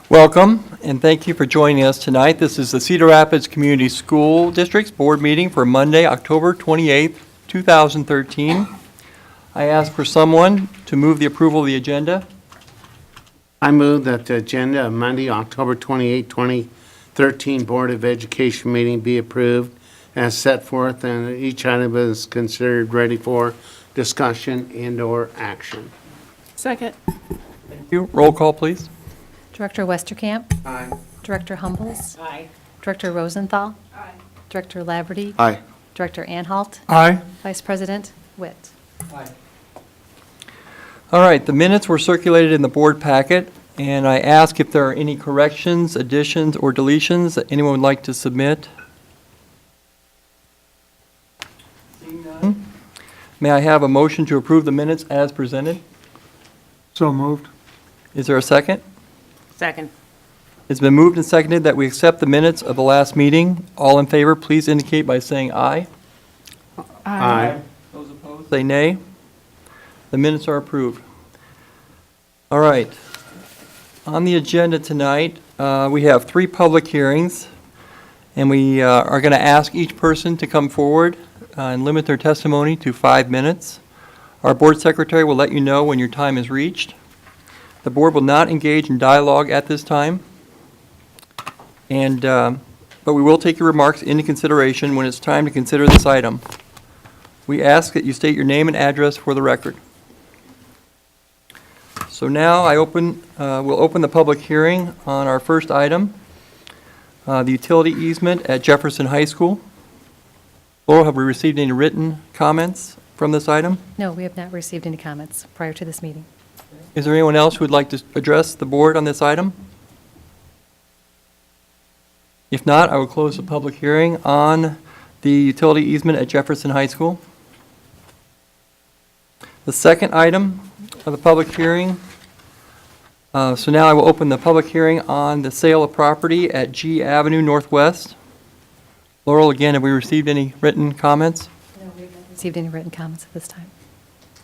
Welcome, and thank you for joining us tonight. This is the Cedar Rapids Community School District's board meeting for Monday, October 28th, 2013. I ask for someone to move the approval of the agenda. I move that the agenda of Monday, October 28, 2013 Board of Education meeting be approved as set forth, and each item is considered ready for discussion and/or action. Second. Thank you. Roll call, please. Director Westerkamp. Aye. Director Humbles. Aye. Director Rosenthal. Aye. Director Laverty. Aye. Director Anhalt. Aye. Vice President Witt. All right, the minutes were circulated in the board packet, and I ask if there are any corrections, additions, or deletions that anyone would like to submit. Seeing none, may I have a motion to approve the minutes as presented? So moved. Is there a second? Second. It's been moved and seconded that we accept the minutes of the last meeting. All in favor, please indicate by saying aye. Aye. Those opposed, say nay. The minutes are approved. All right. On the agenda tonight, we have 3 public hearings, and we are going to ask each person to come forward and limit their testimony to 5 minutes. Our board secretary will let you know when your time is reached. The board will not engage in dialogue at this time, but we will take your remarks into consideration when it's time to consider this item. We ask that you state your name and address for the record. So now we'll open the public hearing on our first item, the utility easement at Jefferson High School. Laurel, have we received any written comments from this item? No, we have not received any comments prior to this meeting. Is there anyone else who would like to address the board on this item? If not, I will close the public hearing on the utility easement at Jefferson High School. The second item of the public hearing, so now I will open the public hearing on the sale of property at G Avenue Northwest. Laurel, again, have we received any written comments? No, we have not received any written comments at this time.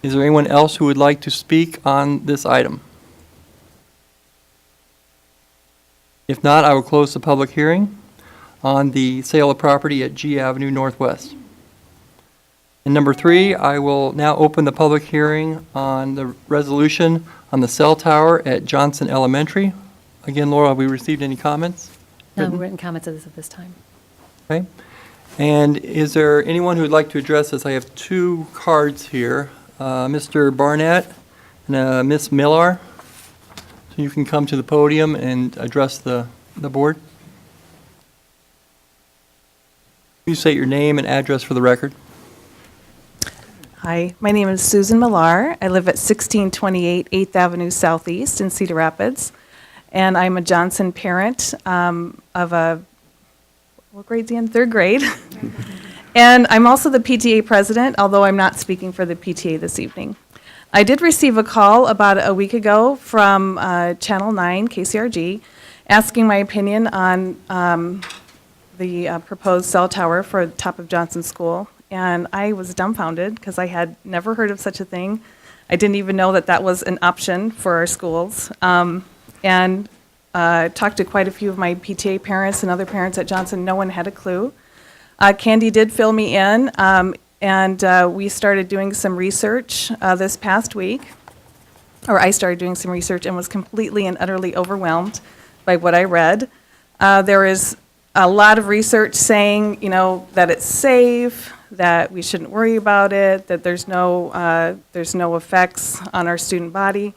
Is there anyone else who would like to speak on this item? If not, I will close the public hearing on the sale of property at G Avenue Northwest. And number 3, I will now open the public hearing on the resolution on the cell tower at Johnson Elementary. Again, Laura, have we received any comments? No written comments at this time. Okay. And is there anyone who would like to address this? I have 2 cards here. Mr. Barnett and Ms. Millar. So you can come to the podium and address the board. Please state your name and address for the record. Hi, my name is Susan Millar. I live at 1628 8th Avenue Southeast in Cedar Rapids, and I'm a Johnson parent of what grade's he in? 3rd grade. And I'm also the PTA president, although I'm not speaking for the PTA this evening. I did receive a call about a week ago from Channel 9, KCRG, asking my opinion on the proposed cell tower for the top of Johnson School. And I was dumbfounded because I had never heard of such a thing. I didn't even know that that was an option for our schools. And talked to quite a few of my PTA parents and other parents at Johnson. No one had a clue. Candy did fill me in, and we started doing some research this past week. Or I started doing some research and was completely and utterly overwhelmed by what I read. There is a lot of research saying, that it's safe, that we shouldn't worry about it, that there's no effects on our student body.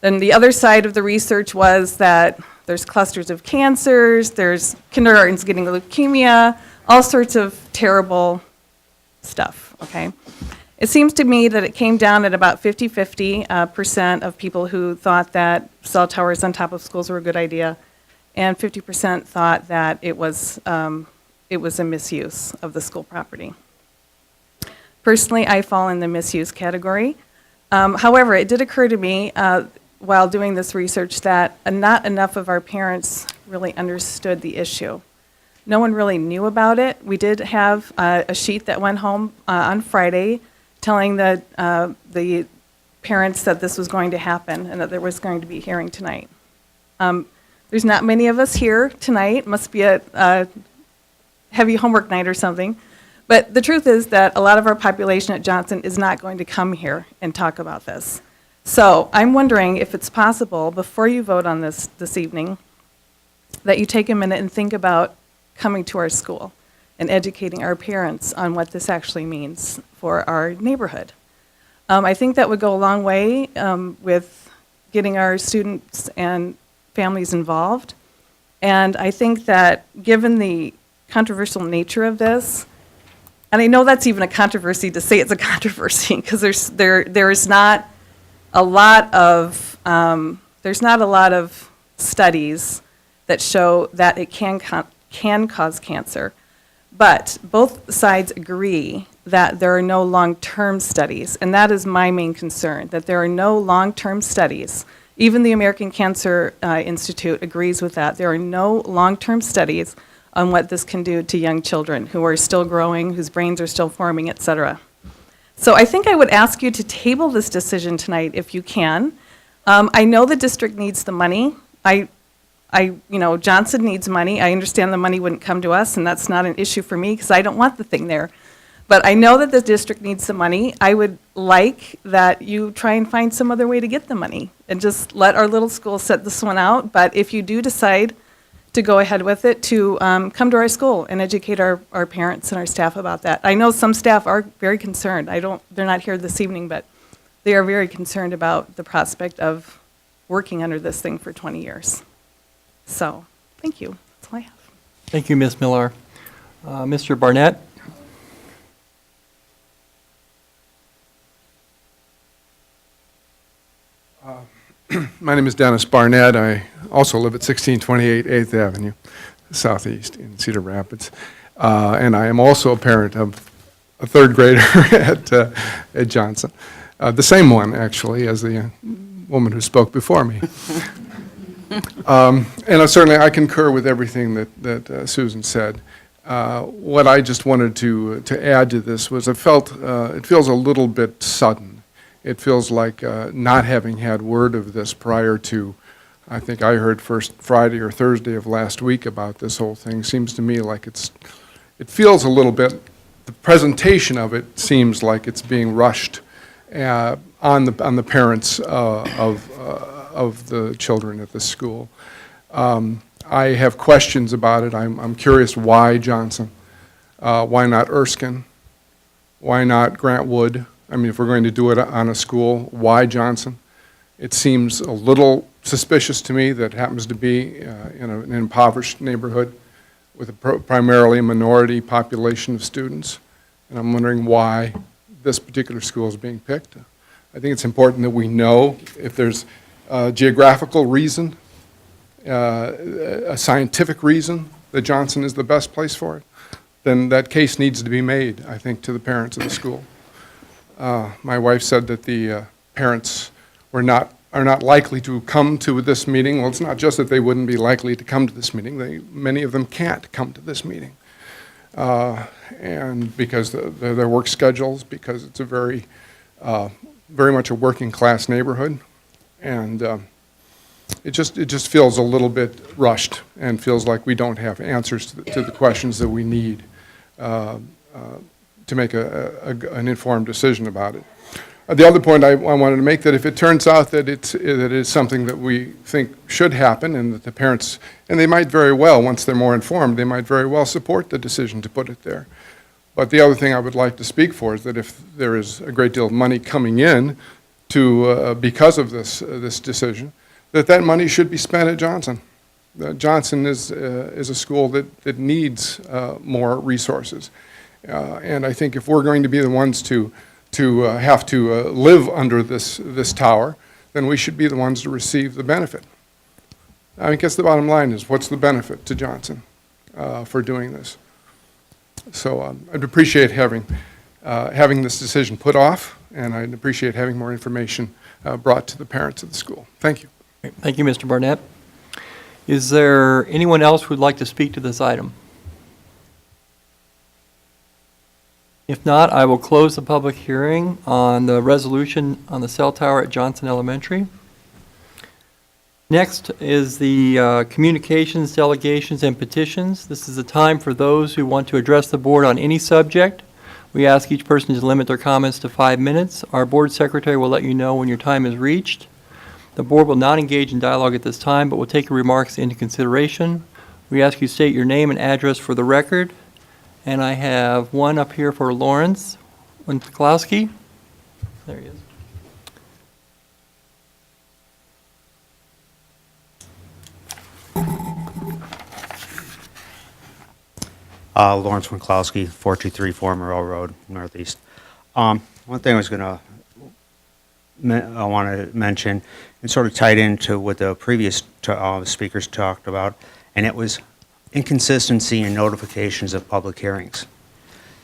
Then the other side of the research was that there's clusters of cancers, there's kindergartens getting leukemia, all sorts of terrible stuff, okay? It seems to me that it came down at about 50-50% of people who thought that cell towers on top of schools were a good idea, and 50% thought that it was a misuse of the school property. Personally, I fall in the misuse category. However, it did occur to me while doing this research that not enough of our parents really understood the issue. No one really knew about it. We did have a sheet that went home on Friday telling the parents that this was going to happen and that there was going to be a hearing tonight. There's not many of us here tonight. Must be a heavy homework night or something. But the truth is that a lot of our population at Johnson is not going to come here and talk about this. So I'm wondering if it's possible, before you vote on this evening, that you take a minute and think about coming to our school and educating our parents on what this actually means for our neighborhood. I think that would go a long way with getting our students and families involved. And I think that given the controversial nature of this, and I know that's even a controversy to say it's a controversy, because there's not a lot of studies that show that it can cause cancer. But both sides agree that there are no long-term studies, and that is my main concern, that there are no long-term studies. Even the American Cancer Institute agrees with that. There are no long-term studies on what this can do to young children who are still growing, whose brains are still forming, et cetera. So I think I would ask you to table this decision tonight if you can. I know the district needs the money. Johnson needs money. I understand the money wouldn't come to us, and that's not an issue for me because I don't want the thing there. But I know that the district needs the money. I would like that you try and find some other way to get the money and just let our little school set this one out. But if you do decide to go ahead with it, to come to our school and educate our parents and our staff about that. I know some staff are very concerned. They're not here this evening, but they are very concerned about the prospect of working under this thing for 20 years. So, thank you. That's all I have. Thank you, Ms. Millar. Mr. Barnett? My name is Dennis Barnett. I also live at 1628 8th Avenue, Southeast in Cedar Rapids. And I am also a parent of a third grader at Johnson. The same one, actually, as the woman who spoke before me. And certainly I concur with everything that Susan said. What I just wanted to add to this was it feels a little bit sudden. It feels like not having had word of this prior to, I think I heard first Friday or Thursday of last week about this whole thing. Seems to me like it feels a little bit, the presentation of it seems like it's being rushed on the parents of the children at this school. I have questions about it. I'm curious why Johnson, why not Erskine, why not Grant Wood? I mean, if we're going to do it on a school, why Johnson? It seems a little suspicious to me that it happens to be in an impoverished neighborhood with a primarily minority population of students. And I'm wondering why this particular school is being picked. I think it's important that we know if there's a geographical reason, a scientific reason that Johnson is the best place for it, then that case needs to be made, I think, to the parents of the school. My wife said that the parents are not likely to come to this meeting. Well, it's not just that they wouldn't be likely to come to this meeting. Many of them can't come to this meeting. And because their work schedules, because it's a very much a working class neighborhood. And it just feels a little bit rushed and feels like we don't have answers to the questions that we need to make an informed decision about it. The other point I wanted to make, that if it turns out that it is something that we think should happen, and that the parents, and they might very well, once they're more informed, they might very well support the decision to put it there. But the other thing I would like to speak for is that if there is a great deal of money coming in because of this decision, that money should be spent at Johnson. Johnson is a school that needs more resources. And I think if we're going to be the ones to have to live under this tower, then we should be the ones to receive the benefit. I guess the bottom line is, what's the benefit to Johnson for doing this? So I'd appreciate having this decision put off, and I'd appreciate having more information brought to the parents of the school. Thank you. Thank you, Mr. Barnett. Is there anyone else who would like to speak to this item? If not, I will close the public hearing on the resolution on the cell tower at Johnson Elementary. Next is the communications, delegations, and petitions. This is a time for those who want to address the board on any subject. We ask each person to limit their comments to 5 minutes. Our board secretary will let you know when your time is reached. The board will not engage in dialogue at this time, but will take your remarks into consideration. We ask you state your name and address for the record. And I have one up here for Lawrence Winklowski. There he is. Lawrence Winklowski, 423 Former Monroe Road, Northeast. One thing I was going to want to mention, and sort of tied into what the previous speakers talked about, and it was inconsistency in notifications of public hearings.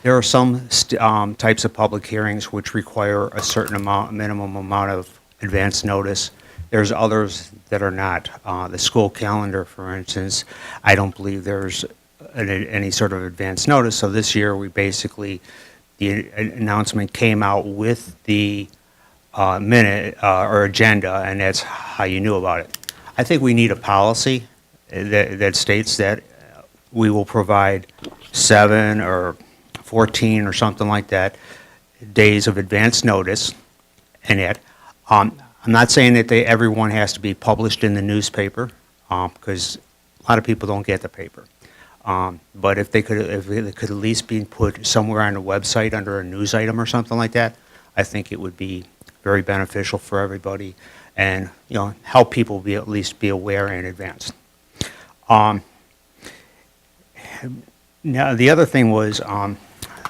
There are some types of public hearings which require a certain minimum amount of advance notice. There's others that are not. The school calendar, for instance, I don't believe there's any sort of advance notice. So this year, we basically, the announcement came out with the minute or agenda, and that's how you knew about it. I think we need a policy that states that we will provide 7 or 14 or something like that days of advance notice, and it. I'm not saying that everyone has to be published in the newspaper, because a lot of people don't get the paper. But if they could at least be put somewhere on the website under a news item or something like that, I think it would be very beneficial for everybody, and help people at least be aware in advance. Now the other thing was,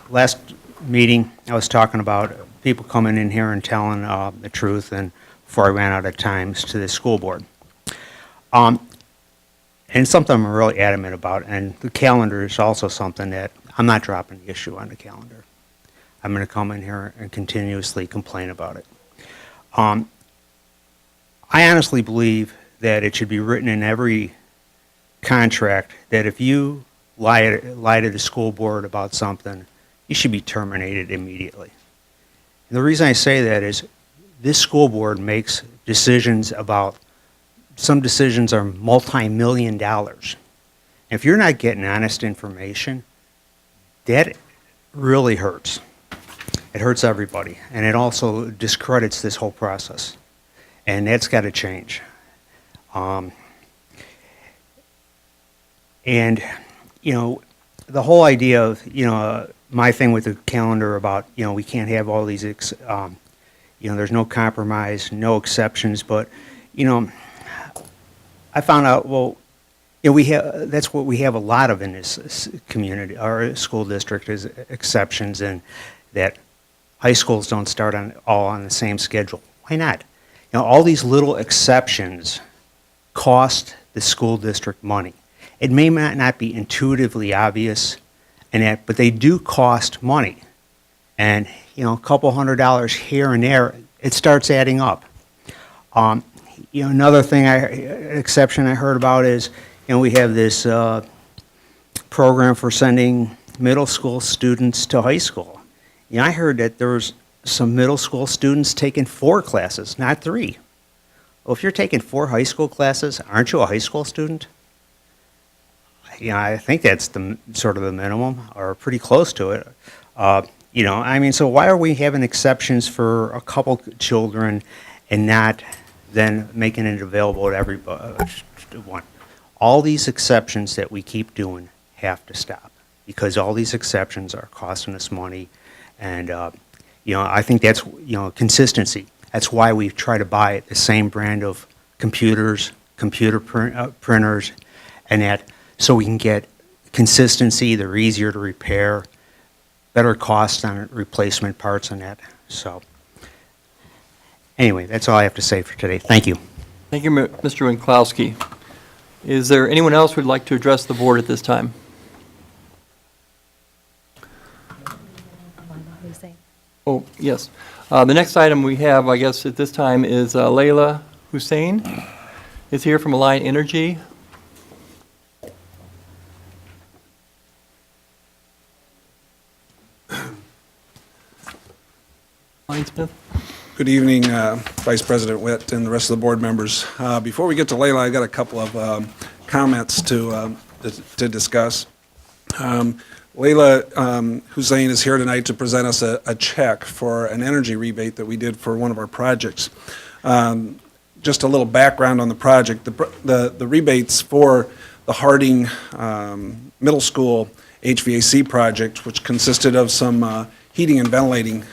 last meeting I was talking about people coming in here and telling the truth, and before I ran out of times to the school board. And something I'm really adamant about, and the calendar is also something that I'm not dropping the issue on the calendar. I'm going to come in here and continuously complain about it. I honestly believe that it should be written in every contract that if you lie to the school board about something, you should be terminated immediately. And the reason I say that is this school board makes decisions about, some decisions are multi-million dollars. If you're not getting honest information, that really hurts. It hurts everybody, and it also discredits this whole process, and that's got to change. And the whole idea of my thing with the calendar about we can't have all these there's no compromise, no exceptions, but I found out, well, that's what we have a lot of in this community, our school district, is exceptions, and that high schools don't start all on the same schedule. Why not? All these little exceptions cost the school district money. It may not be intuitively obvious, but they do cost money. And a couple $100 here and there, it starts adding up. Another thing, exception I heard about is, we have this program for sending middle school students to high school. I heard that there was some middle school students taking 4 classes, not 3. Well, if you're taking 4 high school classes, aren't you a high school student? I think that's the sort of the minimum, or pretty close to it. So why are we having exceptions for a couple children and not then making it available to everyone? All these exceptions that we keep doing have to stop, because all these exceptions are costing us money, and I think that's consistency. That's why we try to buy the same brand of computers, printers, and that, so we can get consistency. They're easier to repair, better cost on replacement parts and that. So anyway, that's all I have to say for today. Thank you. Thank you, Mr. Winklowski. Is there anyone else who would like to address the board at this time? Oh, yes. The next item we have, I guess, at this time is Layla Hussein is here from Alliant Energy. Line Smith? Good evening, Vice President Witt and the rest of the board members. Before we get to Layla, I got a couple of comments to discuss. Layla Hussein is here tonight to present us a check for an energy rebate that we did for one of our projects. Just a little background on the project. The rebates for the Harding Middle School HVAC project, which consisted of some heating and ventilating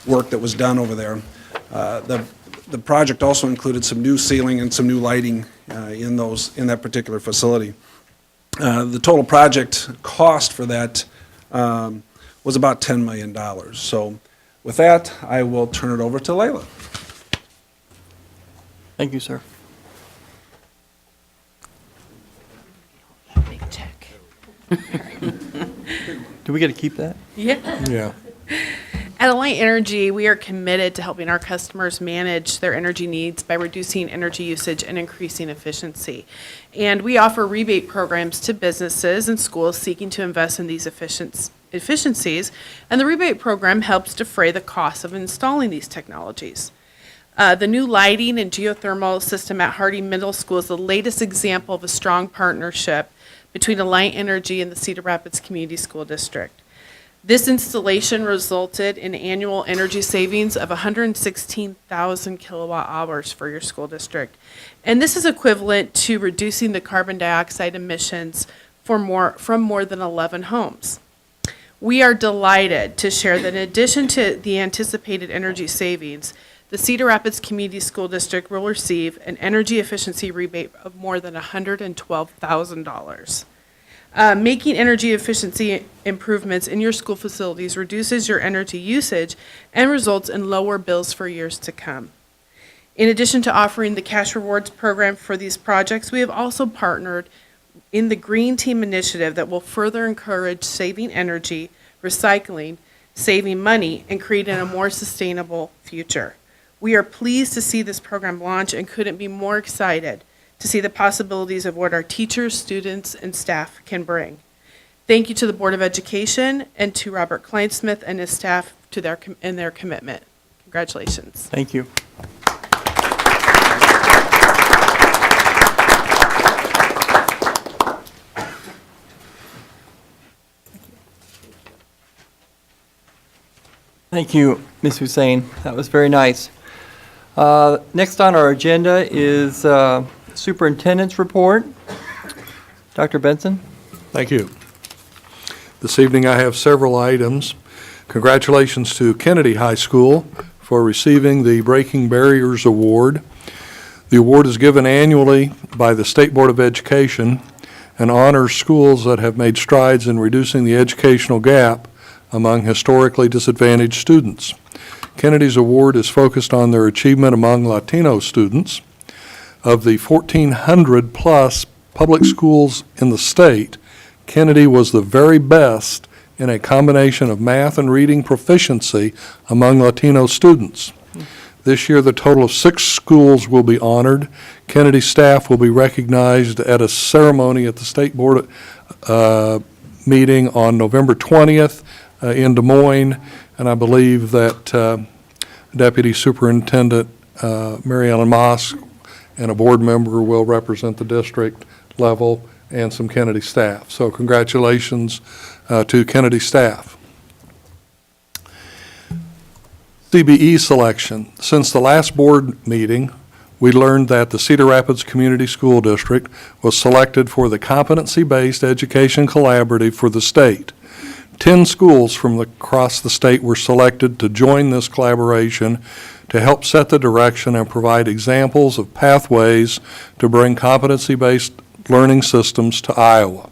work that was done over there. The project also included some new ceiling and some new lighting in that particular facility. The total project cost for that was about $10 million. So with that, I will turn it over to Layla. Thank you, sir. Big check. Do we get to keep that? Yeah. Yeah. At Alliant Energy, we are committed to helping our customers manage their energy needs by reducing energy usage and increasing efficiency. And we offer rebate programs to businesses and schools seeking to invest in these efficiencies. And the rebate program helps defray the cost of installing these technologies. The new lighting and geothermal system at Harding Middle School is the latest example of a strong partnership between Alliant Energy and the Cedar Rapids Community School District. This installation resulted in annual energy savings of 116,000 kilowatt hours for your school district. And this is equivalent to reducing the carbon dioxide emissions from more than 11 homes. We are delighted to share that in addition to the anticipated energy savings, the Cedar Rapids Community School District will receive an energy efficiency rebate of more than $112,000. Making energy efficiency improvements in your school facilities reduces your energy usage and results in lower bills for years to come. In addition to offering the cash rewards program for these projects, we have also partnered in the Green Team initiative that will further encourage saving energy, recycling, saving money, and creating a more sustainable future. We are pleased to see this program launch and couldn't be more excited to see the possibilities of what our teachers, students, and staff can bring. Thank you to the Board of Education and to Robert Kleinsmith and his staff in their commitment. Congratulations. Thank you. Thank you, Ms. Hussein. That was very nice. Next on our agenda is Superintendent's report. Dr. Benson? Thank you. This evening I have several items. Congratulations to Kennedy High School for receiving the Breaking Barriers Award. The award is given annually by the State Board of Education and honors schools that have made strides in reducing the educational gap among historically disadvantaged students. Kennedy's award is focused on their achievement among Latino students. Of the 1,400 plus public schools in the state, Kennedy was the very best in a combination of math and reading proficiency among Latino students. This year, the total of 6 schools will be honored. Kennedy staff will be recognized at a ceremony at the State Board meeting on November 20th in Des Moines, and I believe that Deputy Superintendent Mary Ellen Moss and a board member will represent the district level and some Kennedy staff. So congratulations to Kennedy staff. CBE selection. Since the last board meeting, we learned that the Cedar Rapids Community School District was selected for the Competency-Based Education Collaborative for the state. 10 schools from across the state were selected to join this collaboration to help set the direction and provide examples of pathways to bring competency-based learning systems to Iowa.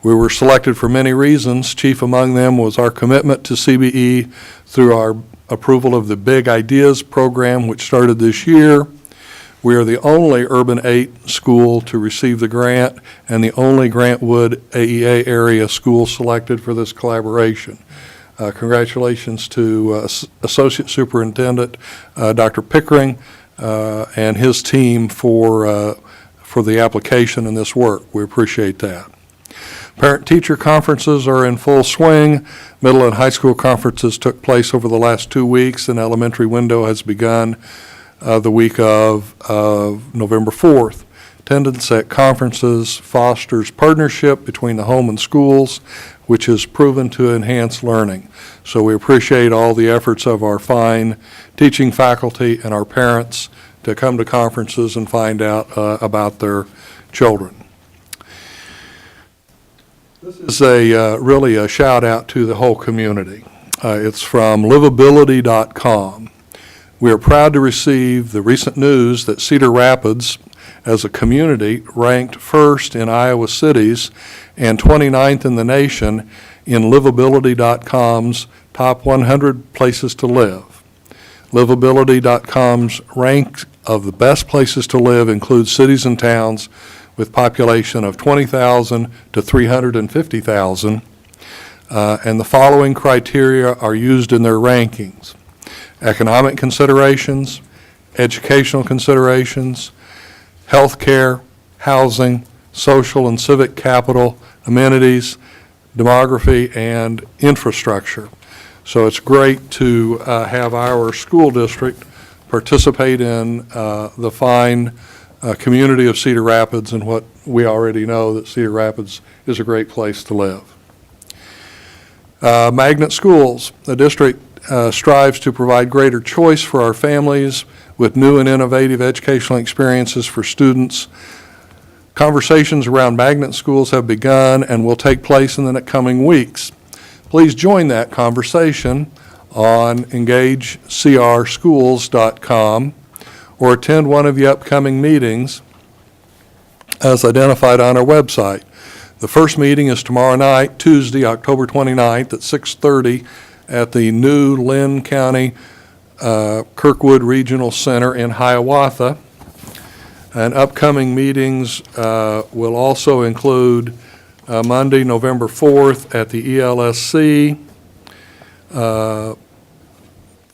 We were selected for many reasons. Chief among them was our commitment to CBE through our approval of the Big Ideas program, which started this year. We are the only Urban 8 school to receive the grant and the only Grantwood AEA area school selected for this collaboration. Congratulations to Associate Superintendent Dr. Pickering and his team for the application and this work. We appreciate that. Parent-teacher conferences are in full swing. Middle and high school conferences took place over the last 2 weeks, and elementary window has begun the week of November 4th. Attendance at conferences fosters partnership between the home and schools, which has proven to enhance learning. So we appreciate all the efforts of our fine teaching faculty and our parents to come to conferences and find out about their children. This is really a shout out to the whole community. It's from livability.com. We are proud to receive the recent news that Cedar Rapids, as a community, ranked first in Iowa cities and 29th in the nation in livability.com's top 100 places to live. Livability.com's rank of the best places to live includes cities and towns with population of 20,000 to 350,000, and the following criteria are used in their rankings: economic considerations, educational considerations, healthcare, housing, social and civic capital, amenities, demography, and infrastructure. So it's great to have our school district participate in the fine community of Cedar Rapids, and what we already know, that Cedar Rapids is a great place to live. Magnet Schools. The district strives to provide greater choice for our families with new and innovative educational experiences for students. Conversations around magnet schools have begun and will take place in the coming weeks. Please join that conversation on engagecrschools.com or attend one of the upcoming meetings as identified on our website. The first meeting is tomorrow night, Tuesday, October 29th at 6:30 at the new Lynn County Kirkwood Regional Center in Hiawatha. And upcoming meetings will also include Monday, November 4th at the ELSC,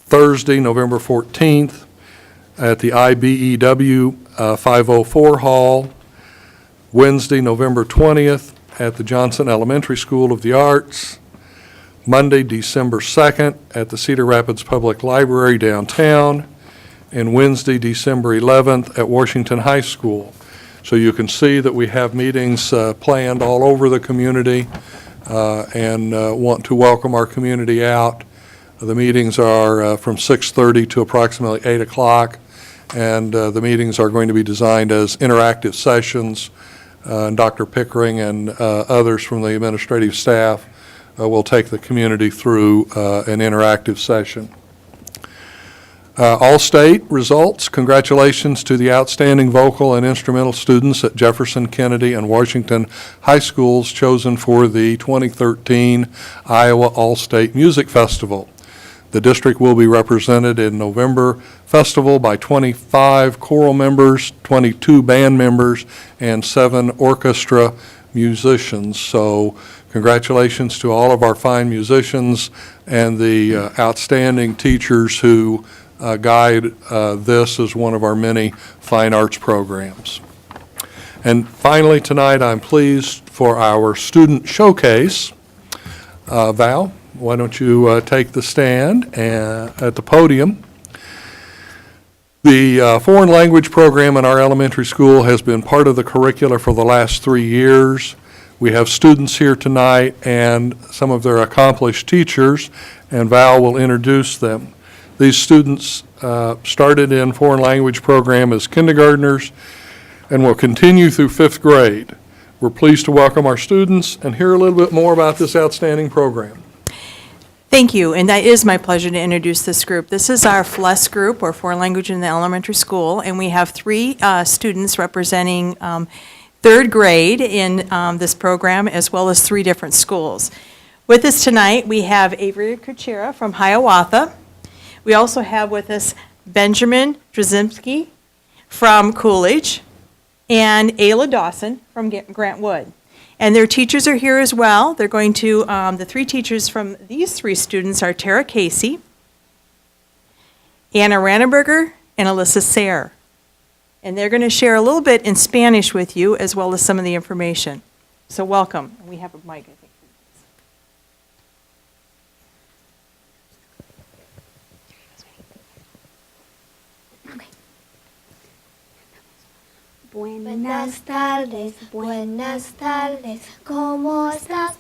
Thursday, November 14th at the IBEW 504 Hall, Wednesday, November 20th at the Johnson Elementary School of the Arts, Monday, December 2nd at the Cedar Rapids Public Library downtown, and Wednesday, December 11th at Washington High School. So you can see that we have meetings planned all over the community and want to welcome our community out. The meetings are from 6:30 to approximately 8 o'clock, and the meetings are going to be designed as interactive sessions. And Dr. Pickering and others from the administrative staff will take the community through an interactive session. All state results. Congratulations to the outstanding vocal and instrumental students at Jefferson, Kennedy, and Washington High Schools chosen for the 2013 Iowa All-State Music Festival. The district will be represented in November festival by 25 choral members, 22 band members, and 7 orchestra musicians. So congratulations to all of our fine musicians and the outstanding teachers who guide this as one of our many fine arts programs. And finally tonight, I'm pleased for our student showcase. Val, why don't you take the stand at the podium. The foreign language program in our elementary school has been part of the curricula for the last 3 years. We have students here tonight and some of their accomplished teachers, and Val will introduce them. These students started in foreign language program as kindergartners and will continue through 5th grade. We're pleased to welcome our students and hear a little bit more about this outstanding program. Thank you, and that is my pleasure to introduce this group. This is our FLES group, or Foreign Language in the Elementary School, and we have 3 students representing 3rd grade in this program, as well as 3 different schools. With us tonight, we have Avery Kuchera from Hiawatha. We also have with us Benjamin Drzymski from Coolidge, and Ayla Dawson from Grant Wood. And their teachers are here as well. They're going to, the 3 teachers from these 3 students are Tara Casey, Anna Ranneberger, and Alyssa Sayre. And they're going to share a little bit in Spanish with you, as well as some of the information. So welcome. We have a mic, I think. Buenas tardes, ¿cómo estás?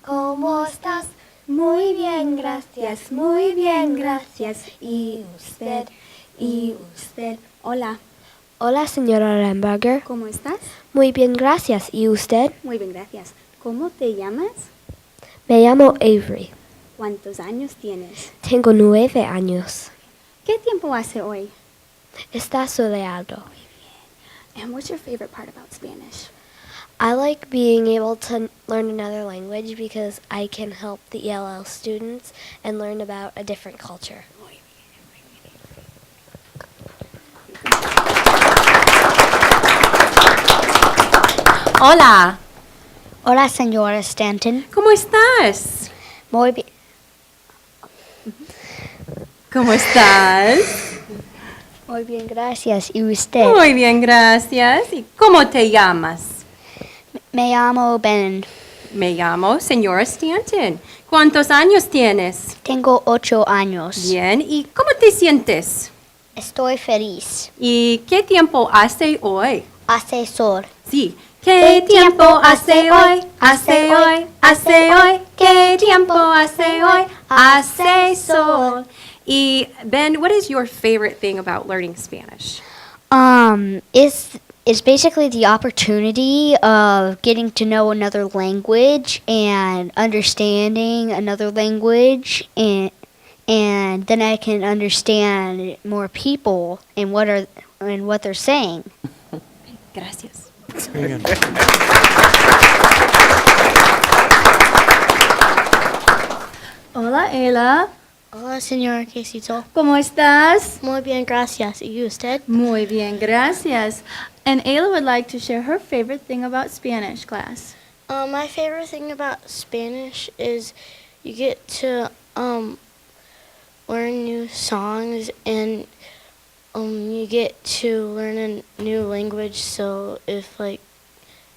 ¿Cómo estás? Muy bien, gracias, muy bien, gracias. ¿Y usted? ¿Y usted? Hola. Hola, señora Ramberger. ¿Cómo estás? Muy bien, gracias. ¿Y usted? Muy bien, gracias. ¿Cómo te llamas? Me llamo Avery. ¿Cuántos años tienes? Tengo 9 años. ¿Qué tiempo hace hoy? Está soleado. And what's your favorite part about Spanish? I like being able to learn another language because I can help the ELL students and learn about a different culture. Hola. Hola, señora Stanton. ¿Cómo estás? Muy bien. ¿Cómo estás? Muy bien, gracias. ¿Y usted? Muy bien, gracias. ¿Y cómo te llamas? Me llamo Ben. Me llamo señora Stanton. ¿Cuántos años tienes? Tengo 8 años. Bien. ¿Y cómo te sientes? Estoy feliz. ¿Y qué tiempo hace hoy? Hace sol. Sí. ¿Qué tiempo hace hoy? Hace hoy, hace hoy. ¿Qué tiempo hace hoy? Hace sol. Y Ben, what is your favorite thing about learning Spanish? It's basically the opportunity of getting to know another language and understanding another language, and then I can understand more people and what they're saying. Gracias. Very good. Hola, Ella. Hola, señora Quesito. ¿Cómo estás? Muy bien, gracias. ¿Y usted? Muy bien, gracias. And Ayla would like to share her favorite thing about Spanish class. My favorite thing about Spanish is you get to learn new songs and you get to learn a new language. So if like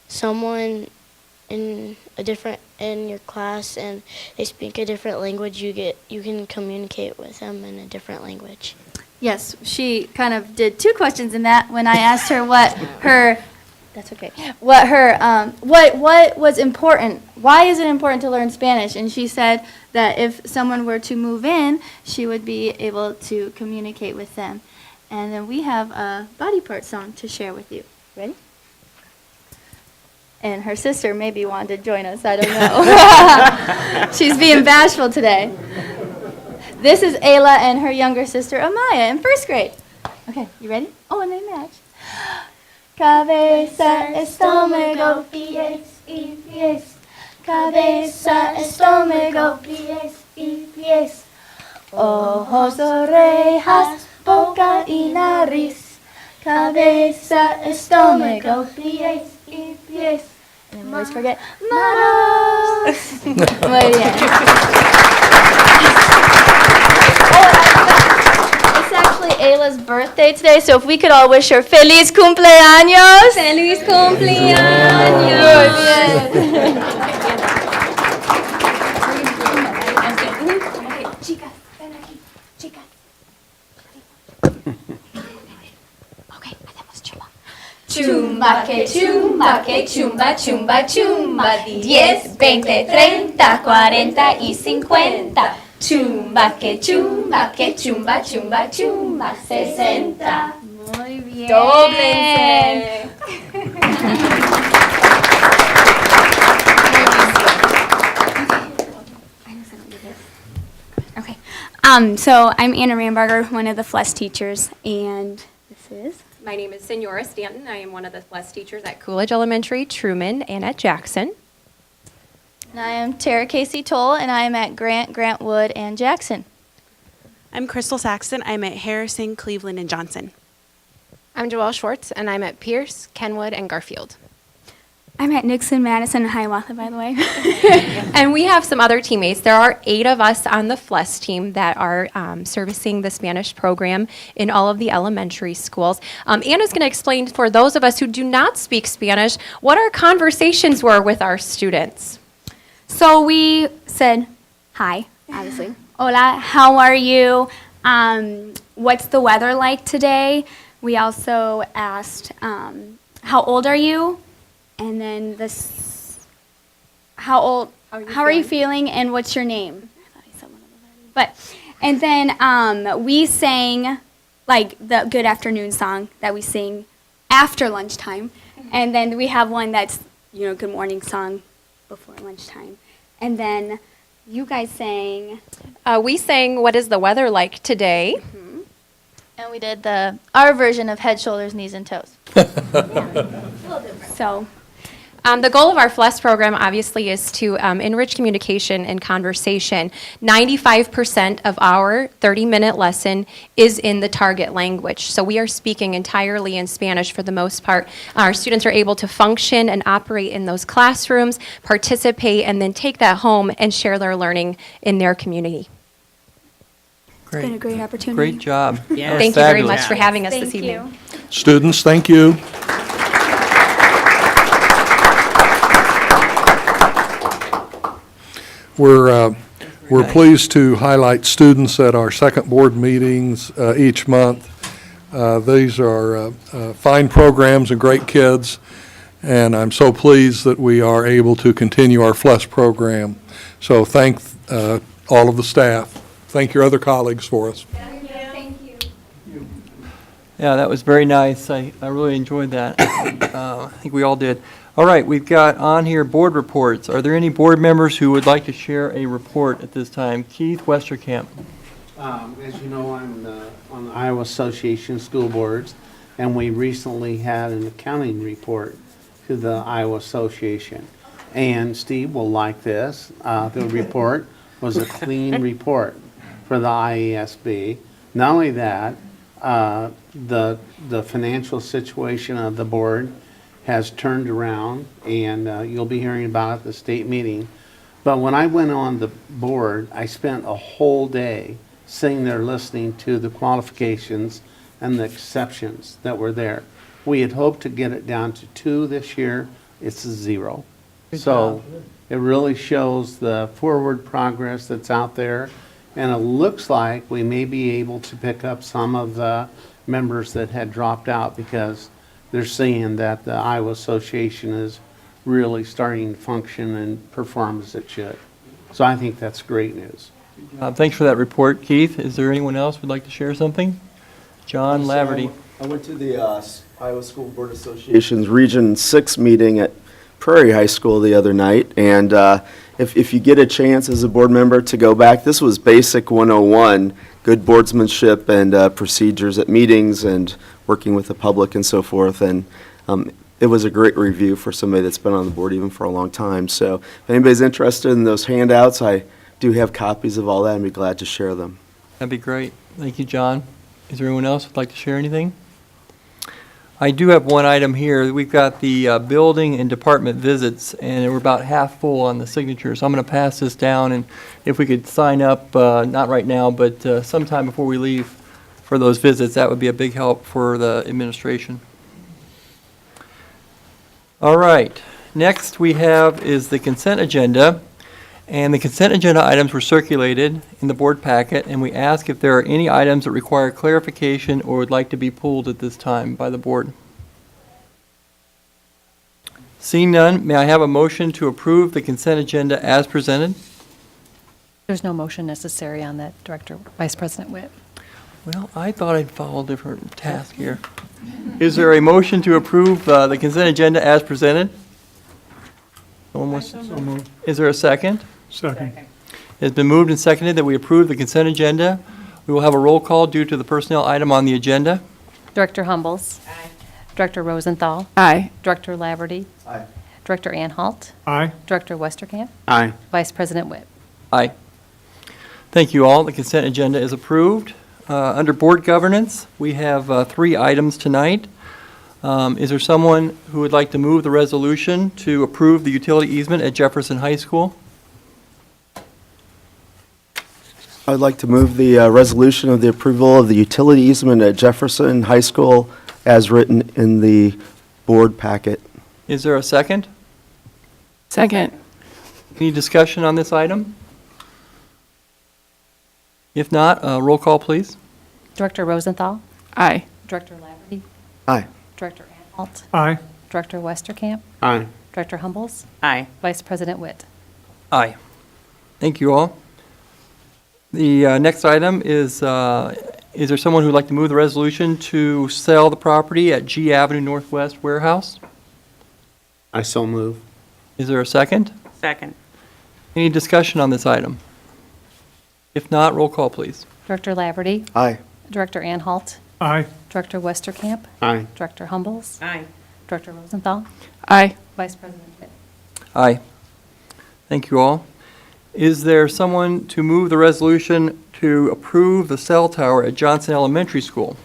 someone in your class and they speak a different language, you can communicate with them in a different language. Yes, she kind of did 2 questions in that when I asked her what her what was important. Why is it important to learn Spanish? And she said that if someone were to move in, she would be able to communicate with them. And then we have a body part song to share with you. Ready? And her sister maybe wanted to join us. I don't know. She's being bashful today. This is Ayla and her younger sister Amaya in 1st grade. Okay, you ready? Oh, and they match. Cabeza, estómago, pies y pies. Cabeza, estómago, pies y pies. Ojos, orejas, boca y nariz. Cabeza, estómago, pies y pies. And then we always forget manos. Muy bien. It's actually Ayla's birthday today, so if we could all wish her feliz cumpleaños. Feliz cumpleaños. Muy bien. Chicas, ven aquí, chicas. Okay, hacemos chumba. Chumba, que chumba, chumba, chumba. 10, 20, 30, 40 y 50. Chumba, que chumba, chumba, chumba, 60. Muy bien. Dóblense. Okay. So I'm Anna Rambarger, one of the FLES teachers, and this is? My name is Senora Stanton. I am one of the FLES teachers at Coolidge Elementary, Truman, and at Jackson. And I am Tara Casey Toll, and I am at Grant, Grantwood, and Jackson. I'm Crystal Saxton. I'm at Harrison, Cleveland, and Johnson. I'm Joelle Schwartz, and I'm at Pierce, Kenwood, and Garfield. I'm at Nixon, Madison, and Hiawatha, by the way. And we have some other teammates. There are 8 of us on the FLES team that are servicing the Spanish program in all of the elementary schools. Anna's going to explain for those of us who do not speak Spanish what our conversations were with our students. So we said, hi, obviously. Hola, how are you? What's the weather like today? We also asked, how old are you? And then how are you feeling, and what's your name? I thought I said one of those already. And then we sang like the good afternoon song that we sing after lunchtime. And then we have one that's, good morning song before lunchtime. And then you guys sang. We sang What is the Weather Like Today? And we did our version of head, shoulders, knees, and toes. So. The goal of our FLES program, obviously, is to enrich communication and conversation. 95% of our 30-minute lesson is in the target language. So we are speaking entirely in Spanish for the most part. Our students are able to function and operate in those classrooms, participate, and then take that home and share their learning in their community. It's been a great opportunity. Great job. Yeah. Thank you very much for having us this evening. Students, thank you. We're pleased to highlight students at our second board meetings each month. These are fine programs and great kids, and I'm so pleased that we are able to continue our FLES program. So thank all of the staff. Thank your other colleagues for us. Thank you. Yeah, that was very nice. I really enjoyed that. I think we all did. All right, we've got on here board reports. Are there any board members who would like to share a report at this time? Keith Westerkamp. As you know, I'm on the Iowa Association of School Boards, and we recently had an accounting report to the Iowa Association. And Steve will like this. The report was a clean report for the IASB. Not only that, the financial situation of the board has turned around, and you'll be hearing about it at the state meeting. But when I went on the board, I spent a whole day sitting there listening to the qualifications and the exceptions that were there. We had hoped to get it down to 2 this year. It's a 0. So it really shows the forward progress that's out there, and it looks like we may be able to pick up some of the members that had dropped out, because they're seeing that the Iowa Association is really starting to function and perform as it should. So I think that's great news. Thanks for that report, Keith. Is there anyone else who'd like to share something? John Laverty. I went to the Iowa School Board Association's Region 6 meeting at Prairie High School the other night, and if you get a chance as a board member to go back, this was Basic 101, good boardsmanship and procedures at meetings and working with the public and so forth, and it was a great review for somebody that's been on the board even for a long time. So if anybody's interested in those handouts, I do have copies of all that and be glad to share them. That'd be great. Thank you, John. Is there anyone else who'd like to share anything? I do have one item here. We've got the building and department visits, and we're about half full on the signatures. So I'm going to pass this down, and if we could sign up, not right now, but sometime before we leave for those visits, that would be a big help for the administration. All right. Next we have is the consent agenda. And the consent agenda items were circulated in the board packet, and we ask if there are any items that require clarification or would like to be pulled at this time by the board. Seeing none, may I have a motion to approve the consent agenda as presented? There's no motion necessary on that, Vice President Witt. Well, I thought I'd follow a different task here. Is there a motion to approve the consent agenda as presented? Is there a second? Second. It's been moved and seconded that we approve the consent agenda. We will have a roll call due to the personnel item on the agenda. Director Humbles. Aye. Director Rosenthal. Aye. Director Laverty. Aye. Director Anhalt. Aye. Director Westerkamp. Aye. Vice President Witt. Aye. Thank you all. The consent agenda is approved. Under board governance, we have 3 items tonight. Is there someone who would like to move the resolution to approve the utility easement at Jefferson High School? I'd like to move the resolution of the approval of the utility easement at Jefferson High School as written in the board packet. Is there a second? Second. Any discussion on this item? If not, roll call, please. Director Rosenthal? Aye. Director Laverty? Aye. Director Anhalt? Aye. Director Westerkamp? Aye. Director Humbles? Aye. Vice President Witt? Aye. Thank you all. The next item is there someone who would like to move the resolution to sell the property at G Avenue Northwest Warehouse? I so move. Is there a second? Second. Any discussion on this item? If not, roll call, please. Director Laverty? Aye. Director Anhalt? Aye. Director Westerkamp? Aye. Director Humbles? Aye. Director Rosenthal? Aye. Vice President Witt? Aye. Thank you all. Is there someone to move the resolution to approve the cell tower at Johnson Elementary School?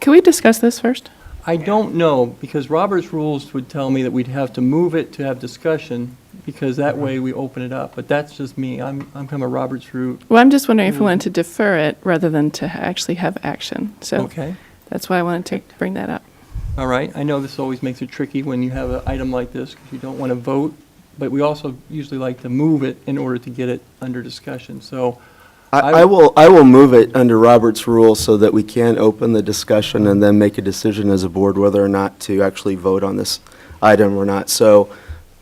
Can we discuss this first? I don't know, because Robert's rules would tell me that we'd have to move it to have discussion, because that way we open it up. But that's just me. I'm kind of a Robert's route. Well, I'm just wondering if we wanted to defer it rather than to actually have action. So Okay. that's why I wanted to bring that up. All right. I know this always makes it tricky when you have an item like this, because you don't want to vote, but we also usually like to move it in order to get it under discussion. So I will move it under Robert's rules so that we can open the discussion and then make a decision as a board whether or not to actually vote on this item or not. So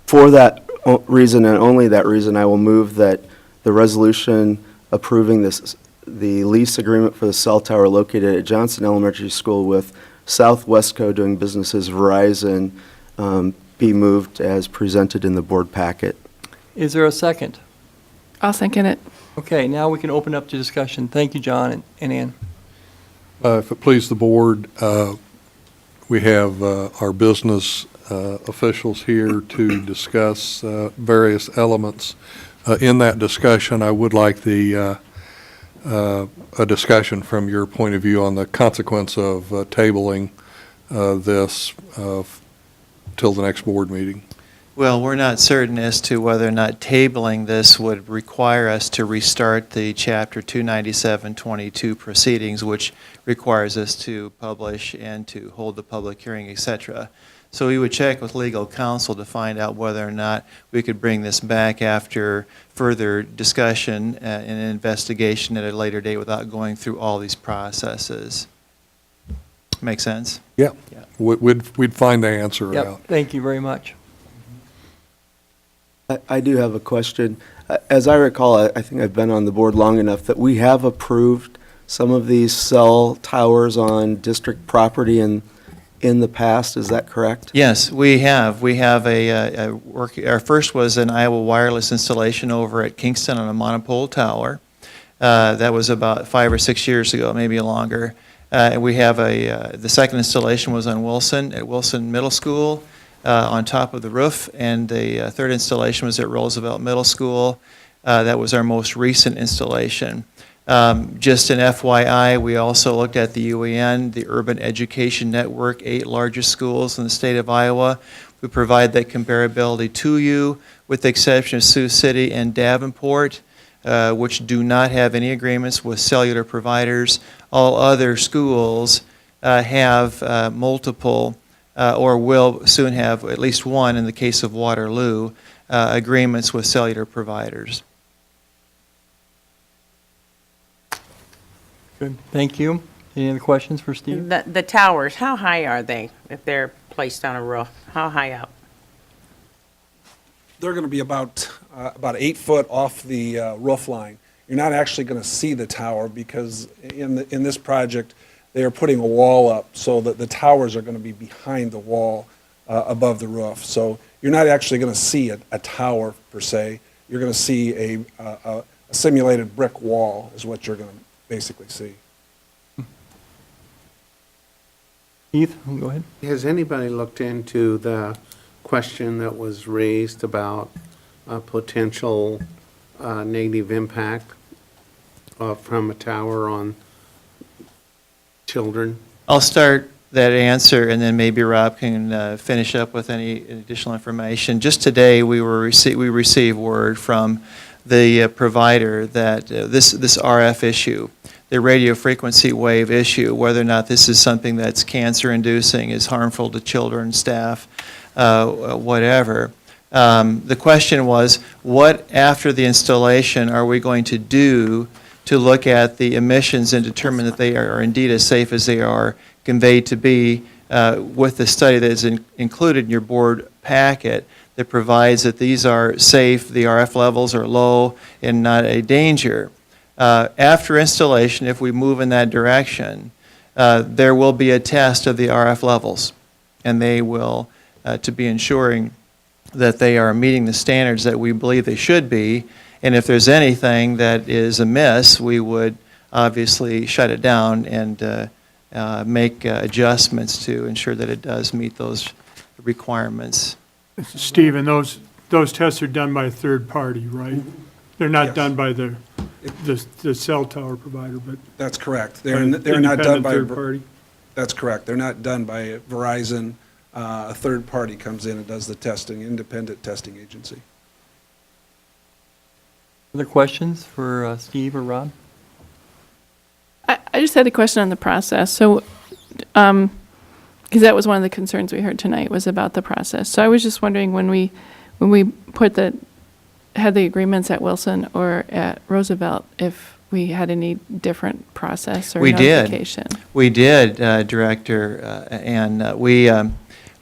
for that reason and only that reason, I will move that the resolution approving the lease agreement for the cell tower located at Johnson Elementary School with Southwestco doing business as Verizon be moved as presented in the board packet. is there a second? I'll second it. Okay, now we can open up to discussion. Thank you, John and Ann. If it please the board, we have our business officials here to discuss various elements. In that discussion, I would like a discussion from your point of view on the consequence of tabling this till the next board meeting. Well, we're not certain as to whether or not tabling this would require us to restart the Chapter 297-22 proceedings, which requires us to publish and to hold the public hearing, et cetera. So we would check with legal counsel to find out whether or not we could bring this back after further discussion and investigation at a later date without going through all these processes. Make sense? Yeah. Yeah. We'd find the answer Yep, out. thank you very much. I do have a question. As I recall, I think I've been on the board long enough that we have approved some of these cell towers on district property in the past. Is that correct? Yes, we have. We have our first was an Iowa wireless installation over at Kingston on a monopole tower. That was about 5 or 6 years ago, maybe longer. And we have the second installation was on Wilson, at Wilson Middle School, on top of the roof, and the third installation was at Roosevelt Middle School. That was our most recent installation. Just an FYI, we also looked at the UEN, the Urban Education Network, 8 largest schools in the state of Iowa. We provide that comparability to you, with the exception of Sioux City and Davenport, which do not have any agreements with cellular providers. All other schools have multiple or will soon have at least one, in the case of Waterloo, agreements with cellular providers. Good, thank you. Any other questions for Steve? The towers, how high are they if they're placed on a roof? How high up? They're going to be about 8 foot off the roof line. You're not actually going to see the tower because in this project, they are putting a wall up so that the towers are going to be behind the wall above the roof. So you're not actually going to see a tower per se. You're going to see a simulated brick wall is what you're going to basically see. Keith, go ahead. Has anybody looked into the question that was raised about a potential negative impact from a tower on children? I'll start that answer, and then maybe Rob can finish up with any additional information. Just today, we received word from the provider that this RF issue, the radio frequency wave issue, whether or not this is something that's cancer-inducing, is harmful to children, staff, whatever. The question was, what after the installation are we going to do to look at the emissions and determine that they are indeed as safe as they are conveyed to be with the study that is included in your board packet that provides that these are safe, the RF levels are low and not a danger. After installation, if we move in that direction, there will be a test of the RF levels, and they will to be ensuring that they are meeting the standards that we believe they should be, and if there's anything that is amiss, we would obviously shut it down and make adjustments to ensure that it does meet those requirements. Stephen, those tests are done by a third party, right? They're not done by the cell tower provider, but. That's correct. by They're an not done independent by. third party? That's correct. They're not done by Verizon. A third party comes in and does the testing, independent testing agency. Other questions for Steve or Rob? I just had a question on the process. So, because that was one of the concerns we heard tonight was about the process. So I was just wondering when we had the agreements at Wilson or at Roosevelt, if we had any different process or notification. We did, Director, and we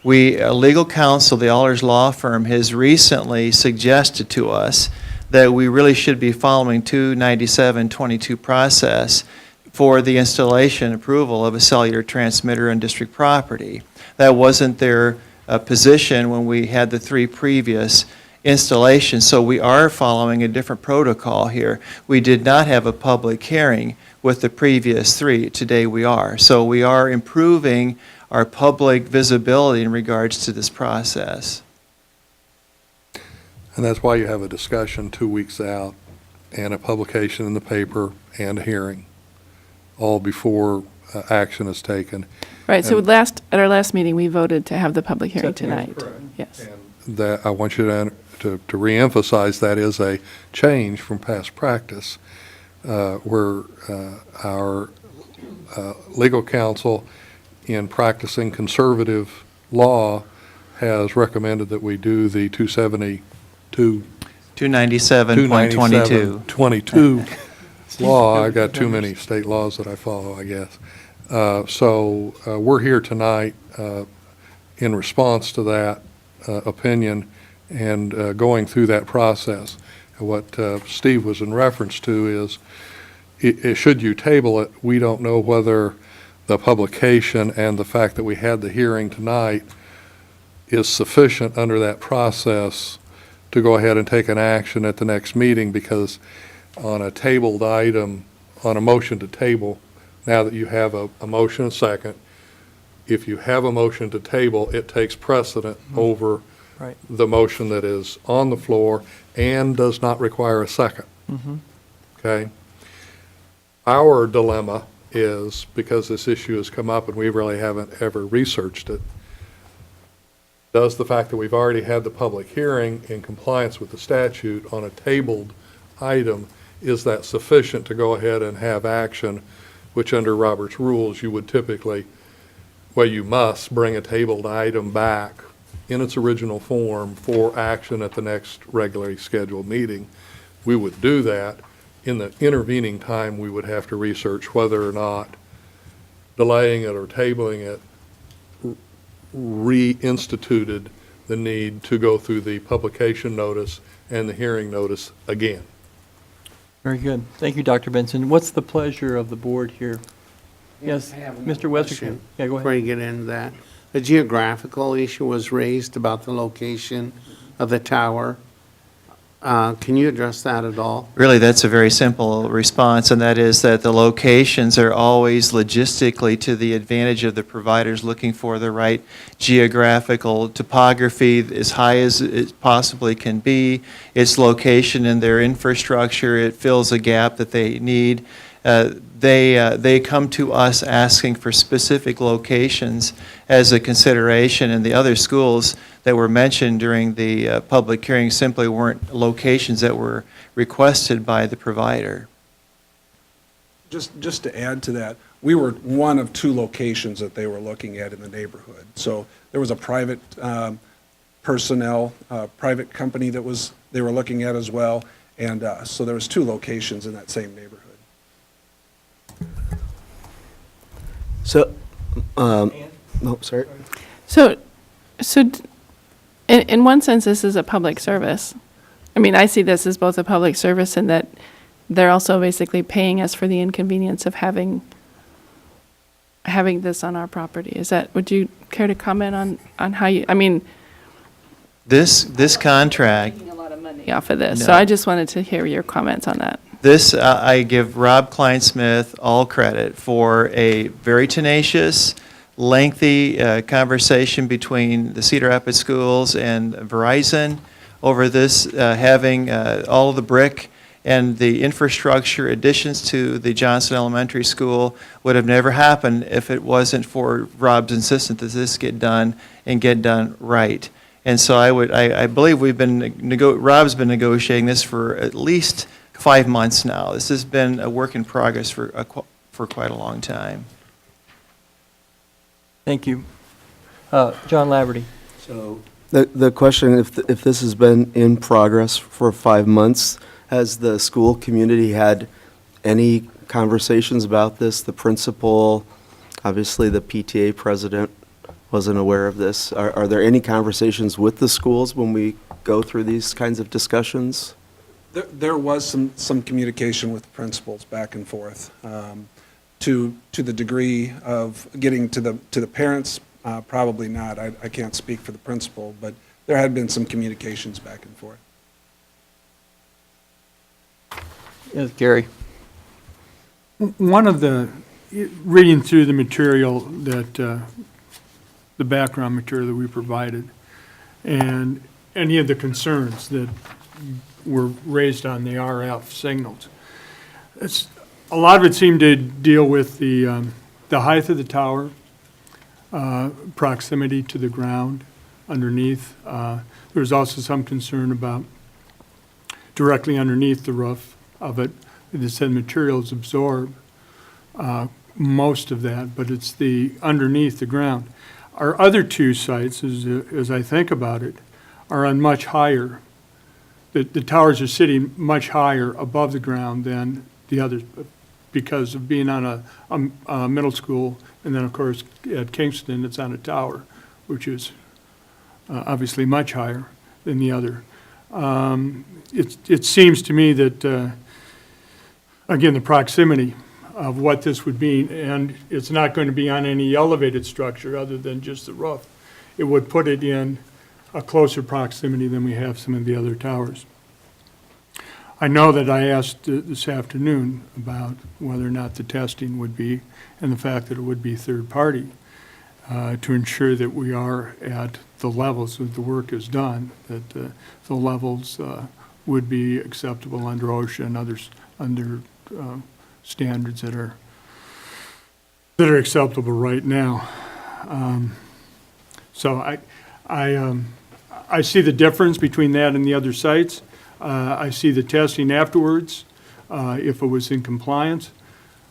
legal counsel, the Allers Law Firm, has recently suggested to us that we really should be following 29722 process for the installation approval of a cellular transmitter on district property. That wasn't their position when we had the 3 previous installations, so we are following a different protocol here. We did not have a public hearing with the previous 3. Today we are. So we are improving our public visibility in regards to this process. And that's why you have a discussion 2 weeks out and a publication in the paper and a hearing, all before action is taken. Right, so at our last meeting, we voted to have the public hearing tonight. Yes. That I want you to reemphasize that is a change from past practice, where our legal counsel, in practicing conservative law, has recommended that we do the 297.22. 22 law. I got too many state laws that I follow, I guess. So we're here tonight in response to that opinion and going through that process. And what Steve was in reference to is, should you table it, we don't know whether the publication and the fact that we had the hearing tonight is sufficient under that process to go ahead and take an action at the next meeting, because on a tabled item, on a motion to table, now that you have a motion and second, if you have a motion to table, it takes precedent over the motion that is on the floor and does not require a second. Okay? Our dilemma is, because this issue has come up and we really haven't ever researched it, does the fact that we've already had the public hearing in compliance with the statute on a tabled item, is that sufficient to go ahead and have action, which under Robert's rules you would typically, well, you must bring a tabled item back in its original form for action at the next regularly scheduled meeting. We would do that. In the intervening time, we would have to research whether or not delaying it or tabling it reinstituted the need to go through the publication notice and the hearing notice again. Very good. Thank you, Dr. Benson. What's the pleasure of the board here? Yes, Mr. Westerkamp. Yeah, go ahead. Before you get into that, the geographical issue was raised about the location of the tower. Can you address that at all? Really, that's a very simple response, and that is that the locations are always logistically to the advantage of the providers looking for the right geographical topography as high as it possibly can be. Its location in their infrastructure, it fills a gap that they need. They come to us asking for specific locations as a consideration, and the other schools that were mentioned during the public hearing simply weren't locations that were requested by the provider. Just to add to that, we were one of two locations that they were looking at in the neighborhood. So there was a private personnel, private company that they were looking at as well, and so there was two locations in that same neighborhood. So, no, sorry. So in one sense, this is a public service. I mean, I see this as both a public service and that they're also basically paying us for the inconvenience of having this on our property. Would you care to comment on how you, I mean. This contract. Making a lot of money off of this, No. so I just wanted to hear your comments on that. This, I give Rob Kleinsmith all credit for a very tenacious, lengthy conversation between the Cedar Rapids schools and Verizon over this, having all of the brick and the infrastructure additions to the Johnson Elementary School would have never happened if it wasn't for Rob's insistence that this get done and get done right. And so I believe Rob's been negotiating this for at least 5 months now. This has been a work in progress for quite a long time. Thank you. John Laverty. So the question, if this has been in progress for 5 months, has the school community had any conversations about this? The principal, obviously the PTA president wasn't aware of this. Are there any conversations with the schools when we go through these kinds of discussions? There was some communication with the principals back and forth. To the degree of getting to the parents, probably not. I can't speak for the principal, but there had been some communications back and forth. Yes, Gary. One of reading through the material that, the background material that we provided, and any of the concerns that were raised on the RF signals. A lot of it seemed to deal with the height of the tower, proximity to the ground underneath. There was also some concern about directly underneath the roof of it. They said materials absorb most of that, but it's the underneath the ground. Our other two sites, as I think about it, are on much higher. The towers are sitting much higher above the ground than the others because of being on a middle school, and then, of course, at Kingston, it's on a tower, which is obviously much higher than the other. It seems to me that, again, the proximity of what this would be, and it's not going to be on any elevated structure other than just the roof. It would put it in a closer proximity than we have some of the other towers. I know that I asked this afternoon about whether or not the testing would be, and the fact that it would be third party, to ensure that we are at the levels that the work is done, that the levels would be acceptable under OSHA and others, under standards that are acceptable right now. So I see the difference between that and the other sites. I see the testing afterwards, if it was in compliance.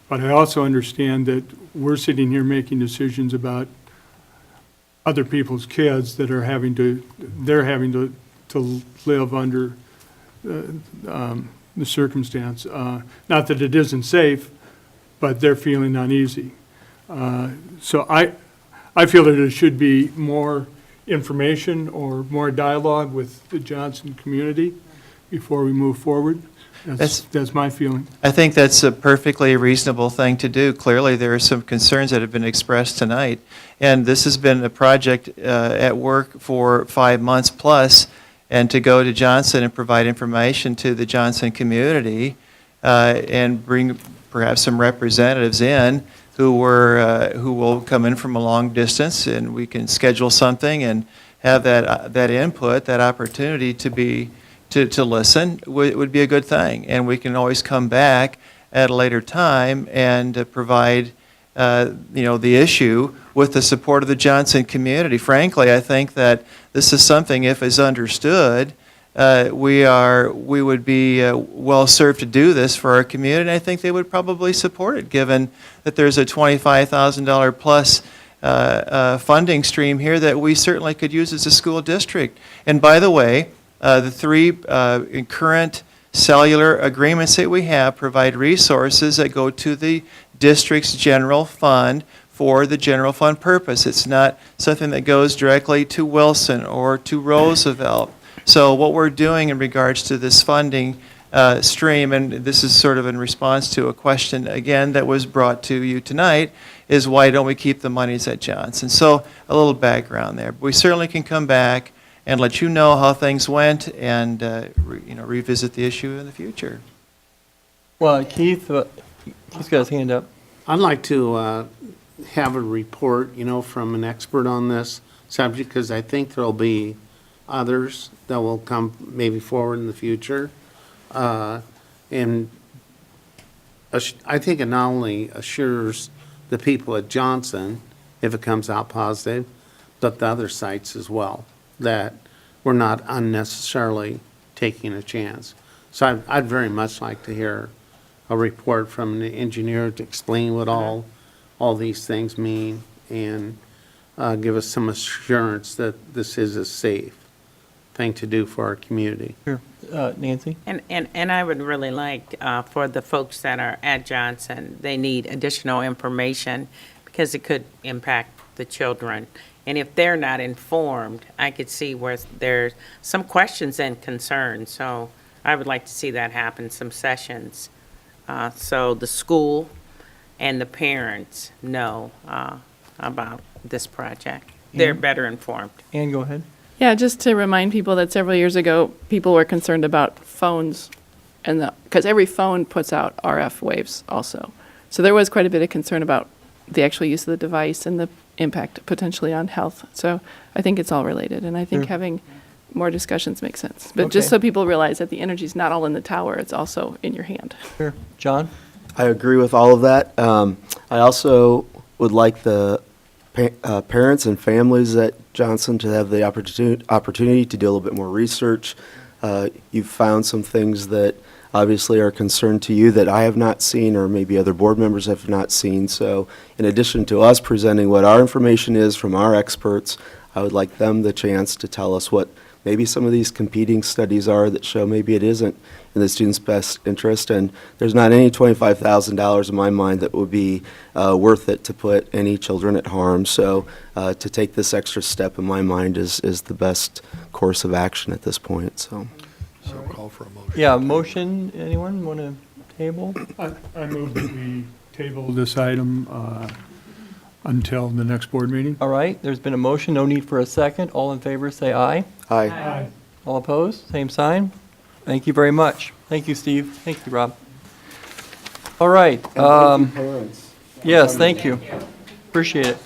But I also understand that we're sitting here making decisions about other people's kids that are having to live under the circumstance. Not that it isn't safe, but they're feeling uneasy. So I feel that there should be more information or more dialogue with the Johnson community before we move forward. That's my feeling. I think that's a perfectly reasonable thing to do. Clearly, there are some concerns that have been expressed tonight, and this has been a project at work for 5 months plus, and to go to Johnson and provide information to the Johnson community and bring perhaps some representatives in who will come in from a long distance, and we can schedule something and have that input, that opportunity to listen would be a good thing. And we can always come back at a later time and provide, the issue with the support of the Johnson community. Frankly, I think that this is something, if it's understood, we would be well served to do this for our community, and I think they would probably support it, given that there's a $25,000 plus funding stream here that we certainly could use as a school district. And by the way, the three current cellular agreements that we have provide resources that go to the district's general fund for the general fund purpose. It's not something that goes directly to Wilson or to Roosevelt. So what we're doing in regards to this funding stream, and this is sort of in response to a question, again, that was brought to you tonight, is why don't we keep the monies at Johnson? So a little background there. We certainly can come back and let you know how things went and revisit the issue in the future. Well, Keith's got his hand up. I'd like to have a report, from an expert on this subject, because I think there'll be others that will come maybe forward in the future. And I think it not only assures the people at Johnson, if it comes out positive, but the other sites as well, that we're not unnecessarily taking a chance. So I'd very much like to hear a report from an engineer to explain what all these things mean and give us some assurance that this is a safe thing to do for our community. Sure. Nancy? And I would really like, for the folks that are at Johnson, they need additional information because it could impact the children. And if they're not informed, I could see where there's some questions and concerns. So I would like to see that happen, some sessions. So the school and the parents know about this project. They're better informed. Ann, go ahead. Yeah, just to remind people that several years ago, people were concerned about phones, and because every phone puts out RF waves also. So there was quite a bit of concern about the actual use of the device and the impact potentially on health. So I think it's all related, and I think having more discussions makes sense. But just so people realize that the energy is not all in the tower, it's also in your hand. Sure. John? I agree with all of that. I also would like the parents and families at Johnson to have the opportunity to do a little bit more research. You've found some things that obviously are a concern to you that I have not seen, or maybe other board members have not seen. So in addition to us presenting what our information is from our experts, I would like them the chance to tell us what maybe some of these competing studies are that show maybe it isn't in the student's best interest. And there's not any $25,000 in my mind that would be worth it to put any children at harm. So to take this extra step in my mind is the best course of action at this point. So call for a motion. Yeah, motion. Anyone want to table? I move that we table this item until the next board meeting. All right, there's been a motion, no need for a second. All in favor, say aye. Aye. Aye. All opposed, same sign. Thank you very much. Thank you, Steve. Thank you, Rob. All right. Yes, thank you. Appreciate it.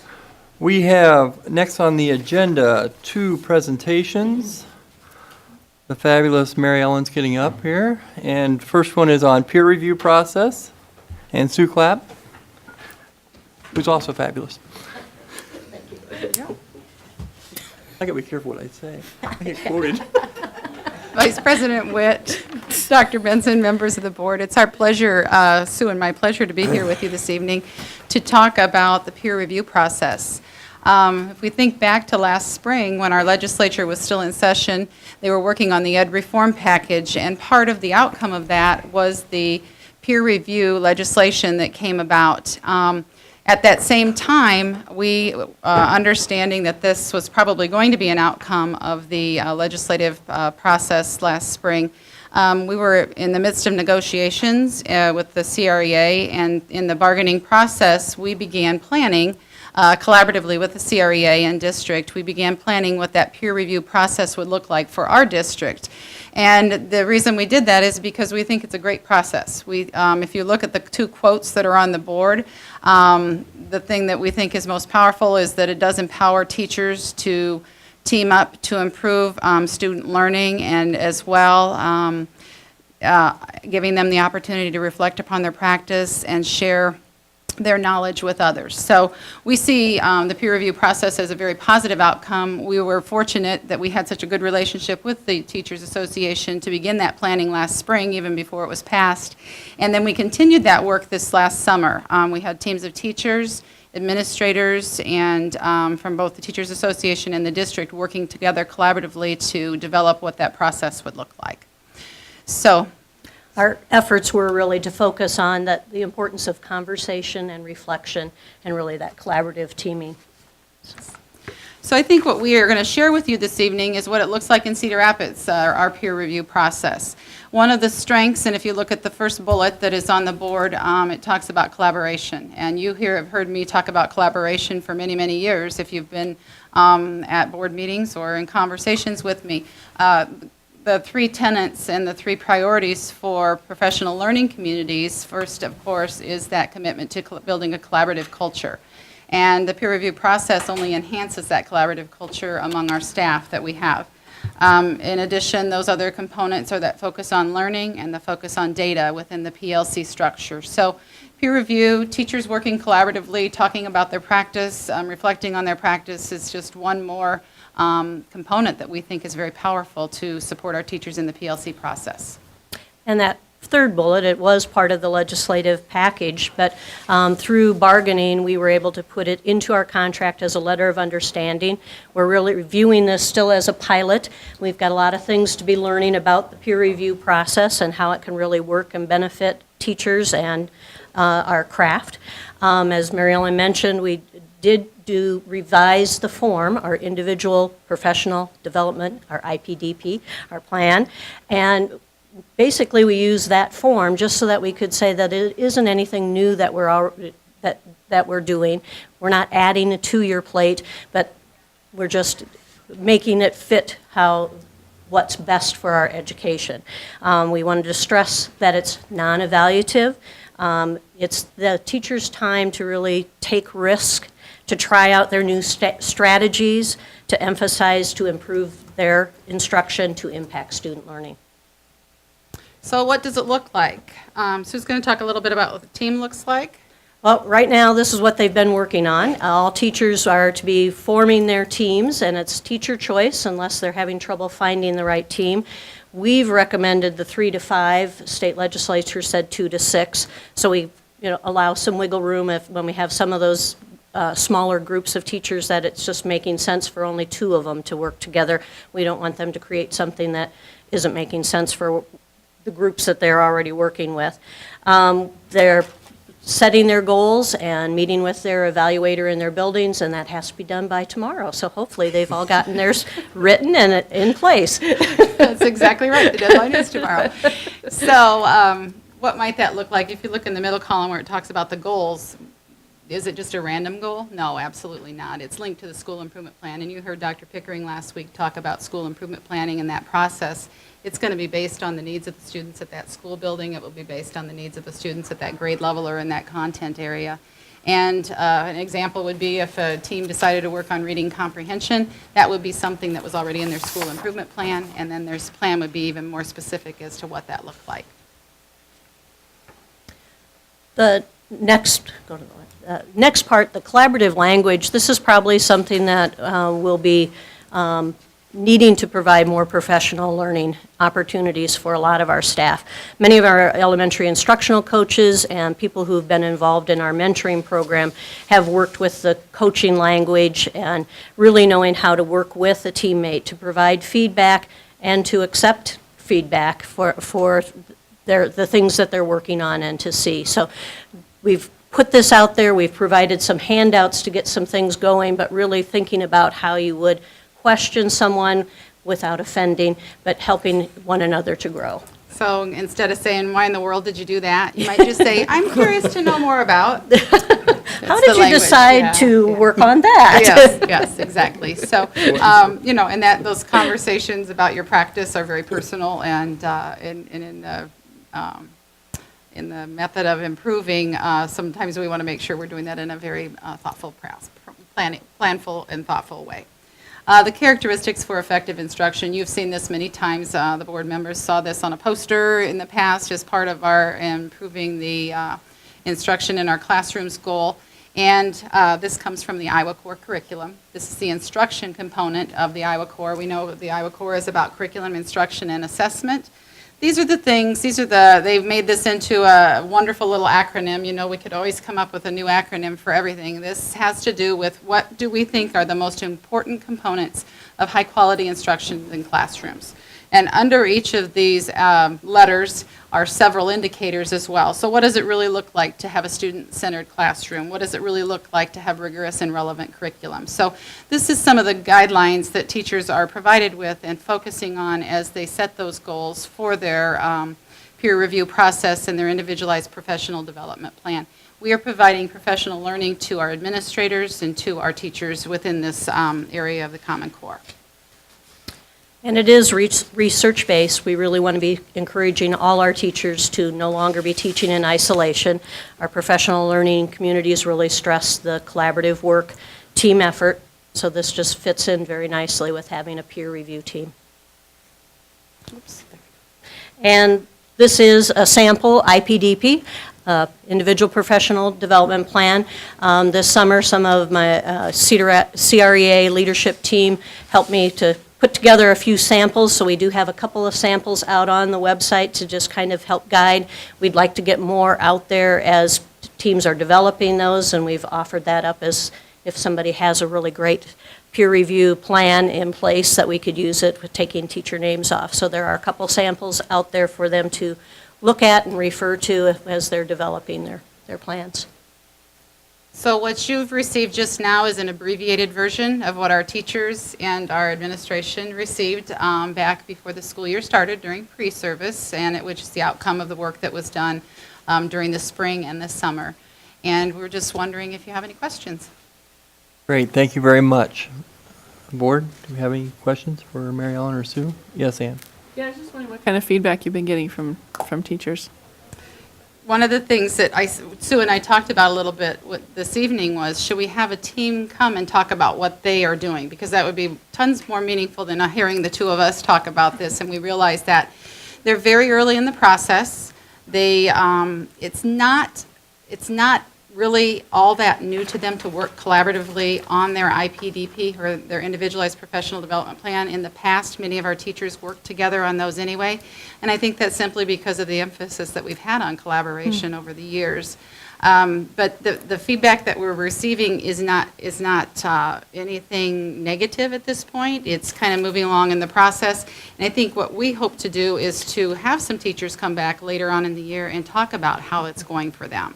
We have, next on the agenda, 2 presentations. The fabulous Mary Ellen's getting up here. And first one is on peer review process. And Sue Clapp, who's also fabulous. I gotta be careful what I say. I get quoted. Vice President Witt, Dr. Benson, members of the board, it's our pleasure, Sue and my pleasure to be here with you this evening to talk about the peer review process. If we think back to last spring when our legislature was still in session, they were working on the ed reform package, and part of the outcome of that was the peer review legislation that came about. At that same time, we, understanding that this was probably going to be an outcome of the legislative process last spring, we were in the midst of negotiations with the CREA, and in the bargaining process, we began planning collaboratively with the CREA and district. We began planning what that peer review process would look like for our district. And the reason we did that is because we think it's a great process. If you look at the 2 quotes that are on the board, the thing that we think is most powerful is that it does empower teachers to team up to improve student learning, and as well, giving them the opportunity to reflect upon their practice and share their knowledge with others. So we see the peer review process as a very positive outcome. We were fortunate that we had such a good relationship with the Teachers Association to begin that planning last spring, even before it was passed. And then we continued that work this last summer. We had teams of teachers, administrators, and from both the Teachers Association and the district working together collaboratively to develop what that process would look like. So our efforts were really to focus on the importance of conversation and reflection and really that collaborative teaming. So I think what we are going to share with you this evening is what it looks like in Cedar Rapids, our peer review process. One of the strengths, and if you look at the first bullet that is on the board, it talks about collaboration. And you here have heard me talk about collaboration for many, many years if you've been at board meetings or in conversations with me. The three tenets and the three priorities for professional learning communities, first, of course, is that commitment to building a collaborative culture. And the peer review process only enhances that collaborative culture among our staff that we have. In addition, those other components are that focus on learning and the focus on data within the PLC structure. So peer review, teachers working collaboratively, talking about their practice, reflecting on their practice is just one more component that we think is very powerful to support our teachers in the PLC process. And that third bullet, it was part of the legislative package, but through bargaining, we were able to put it into our contract as a letter of understanding. We're really reviewing this still as a pilot. We've got a lot of things to be learning about the peer review process and how it can really work and benefit teachers and our craft. As Mary Ellen mentioned, we did revise the form, our individual professional development, our IPDP, our plan, and basically we use that form just so that we could say that it isn't anything new that we're doing. We're not adding to your plate, but we're just making it fit what's best for our education. We wanted to stress that it's non-evaluative. It's the teacher's time to really take risk, to try out their new strategies, to emphasize, to improve their instruction, to impact student learning. So what does it look like? Sue's going to talk a little bit about what the team looks like. Well, right now, this is what they've been working on. All teachers are to be forming their teams, and it's teacher choice unless they're having trouble finding the right team. We've recommended the 3 to 5. State legislature said 2 to 6. So we allow some wiggle room when we have some of those smaller groups of teachers that it's just making sense for only 2 of them to work together. We don't want them to create something that isn't making sense for the groups that they're already working with. They're setting their goals and meeting with their evaluator in their buildings, and that has to be done by tomorrow. So hopefully they've all gotten theirs written and in place. That's exactly right. The deadline is tomorrow. So what might that look like? If you look in the middle column where it talks about the goals, is it just a random goal? No, absolutely not. It's linked to the school improvement plan, and you heard Dr. Pickering last week talk about school improvement planning and that process. It's going to be based on the needs of the students at that school building. It will be based on the needs of the students at that grade level or in that content area. And an example would be if a team decided to work on reading comprehension, that would be something that was already in their school improvement plan, and then their plan would be even more specific as to what that looked like. The next part, the collaborative language, this is probably something that will be needing to provide more professional learning opportunities for a lot of our staff. Many of our elementary instructional coaches and people who've been involved in our mentoring program have worked with the coaching language and really knowing how to work with a teammate to provide feedback and to accept feedback for the things that they're working on and to see. So we've put this out there, we've provided some handouts to get some things going, but really thinking about how you would question someone without offending, but helping one another to grow. So instead of saying, why in the world did you do that? You might just say, I'm curious to know more about. How did you decide to work on that? Yes, exactly. So, and that those conversations about your practice are very personal, and in the method of improving, sometimes we want to make sure we're doing that in a very thoughtful, planful and thoughtful way. The characteristics for effective instruction, you've seen this many times. The board members saw this on a poster in the past as part of our improving the instruction in our classrooms goal. And this comes from the Iowa Core curriculum. This is the instruction component of the Iowa Core. We know the Iowa Core is about curriculum, instruction, and assessment. These are the things, they've made this into a wonderful little acronym. You know, we could always come up with a new acronym for everything. This has to do with what do we think are the most important components of high-quality instruction in classrooms. And under each of these letters are several indicators as well. So what does it really look like to have a student-centered classroom? What does it really look like to have rigorous and relevant curriculum? So this is some of the guidelines that teachers are provided with and focusing on as they set those goals for their peer review process and their individualized professional development plan. We are providing professional learning to our administrators and to our teachers within this area of the Common Core. And it is research-based. We really want to be encouraging all our teachers to no longer be teaching in isolation. Our professional learning communities really stress the collaborative work, team effort, so this just fits in very nicely with having a peer review team. Oops. And this is a sample IPDP, individual professional development plan. This summer, some of my Cedar CREA leadership team helped me to put together a few samples, so we do have a couple of samples out on the website to just kind of help guide. We'd like to get more out there as teams are developing those, and we've offered that up as if somebody has a really great peer review plan in place that we could use it with taking teacher names off. So there are a couple samples out there for them to look at and refer to as they're developing their plans. So what you've received just now is an abbreviated version of what our teachers and our administration received back before the school year started during pre-service, and which is the outcome of the work that was done during the spring and the summer. And we're just wondering if you have any questions. Great, thank you very much. Board, do we have any questions for Mary Ellen or Sue? Yes, Ann. Yeah, I was just wondering what kind of feedback you've been getting from teachers. One of the things that Sue and I talked about a little bit this evening was, should we have a team come and talk about what they are doing? Because that would be tons more meaningful than hearing the two of us talk about this. And we realize that they're very early in the process. It's not really all that new to them to work collaboratively on their IPDP or their individualized professional development plan. In the past, many of our teachers worked together on those anyway, and I think that's simply because of the emphasis that we've had on collaboration over the years. But the feedback that we're receiving is not anything negative at this point. It's kind of moving along in the process, and I think what we hope to do is to have some teachers come back later on in the year and talk about how it's going for them.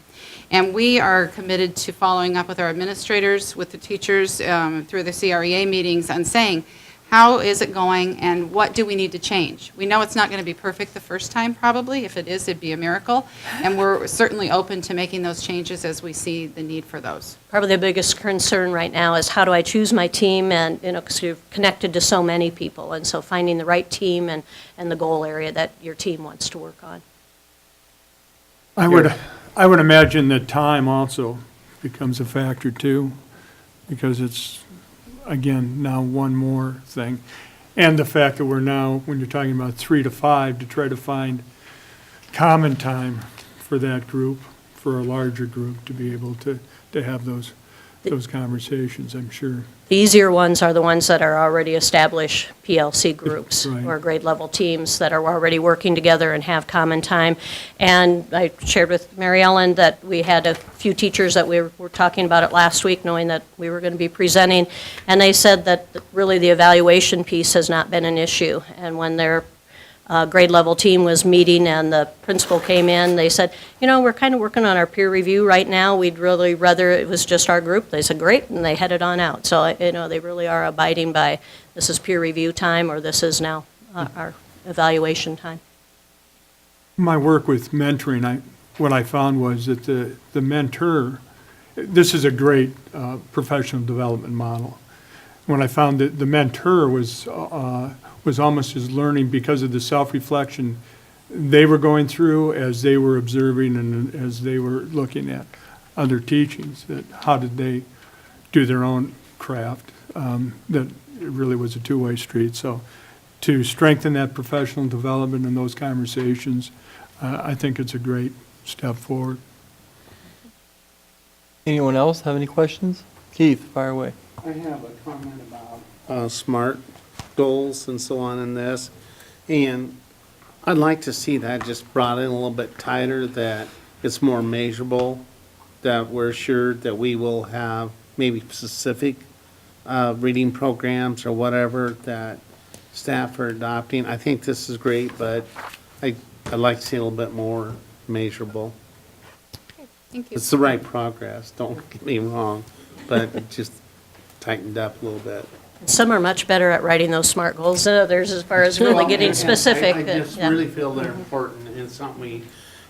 And we are committed to following up with our administrators, with the teachers, through the CREA meetings, and saying, how is it going and what do we need to change? We know it's not going to be perfect the first time, probably. If it is, it'd be a miracle. And we're certainly open to making those changes as we see the need for those. Probably the biggest concern right now is how do I choose my team, and because you're connected to so many people, and so finding the right team and the goal area that your team wants to work on. I would imagine that time also becomes a factor too, because it's, again, now one more thing. And the fact that we're now, when you're talking about 3 to 5, to try to find common time for that group, for a larger group, to be able to have those conversations, I'm sure. The easier ones are the ones that are already established PLC groups or grade level teams that are already working together and have common time. And I shared with Mary Ellen that we had a few teachers that we were talking about it last week, knowing that we were going to be presenting, and they said that really the evaluation piece has not been an issue. And when their grade level team was meeting and the principal came in, they said, you know, we're kind of working on our peer review right now. We'd really rather it was just our group. They said, great, and they headed on out. So, you know, they really are abiding by this is peer review time, or this is now our evaluation time. My work with mentoring, what I found was that the mentor, this is a great professional development model. When I found that the mentor was almost as learning because of the self-reflection they were going through as they were observing and as they were looking at other teachings, that how did they do their own craft, that it really was a two-way street. So to strengthen that professional development and those conversations, I think it's a great step forward. Anyone else have any questions? Keith, fire away. I have a comment about SMART goals and so on in this. And I'd like to see that just brought in a little bit tighter, that it's more measurable, that we're sure that we will have maybe specific reading programs or whatever that staff are adopting. I think this is great, but I'd like to see a little bit more measurable. Thank you. It's the right progress, don't get me wrong, but it just tightened up a little bit. Some are much better at writing those SMART goals than others as far as really getting specific. I just Yeah. really feel they're important and something we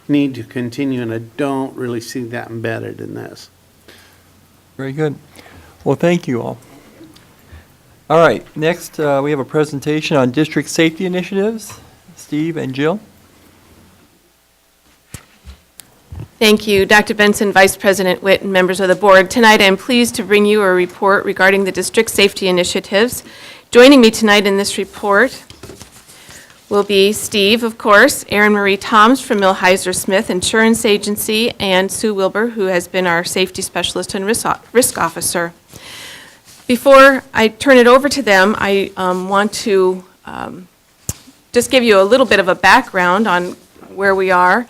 need to continue, and I don't really see that embedded in this. Very good. Well, thank you all. All right, next we have a presentation on district safety initiatives. Steve and Jill. Thank you, Dr. Benson, Vice President Witt, and members of the board. Tonight, I'm pleased to bring you a report regarding the district safety initiatives. Joining me tonight in this report will be Steve, of course, Erin Marie Toms from Milhiser Smith Insurance Agency, and Sue Wilbur, who has been our safety specialist and risk officer. Before I turn it over to them, I want to just give you a little bit of a background on where we are.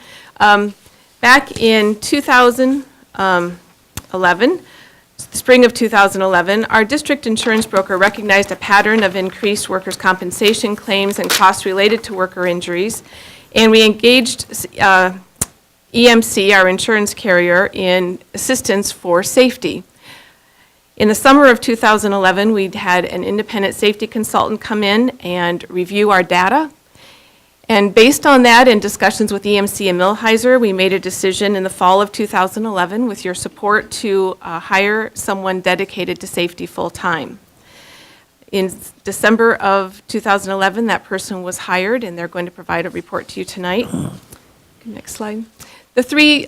Back in 2011, the spring of 2011, our district insurance broker recognized a pattern of increased workers' compensation claims and costs related to worker injuries, and we engaged EMC, our insurance carrier, in assistance for safety. In the summer of 2011, we'd had an independent safety consultant come in and review our data. And based on that and discussions with EMC and Milhiser, we made a decision in the fall of 2011, with your support, to hire someone dedicated to safety full-time. In December of 2011, that person was hired, and they're going to provide a report to you tonight. Next slide. The three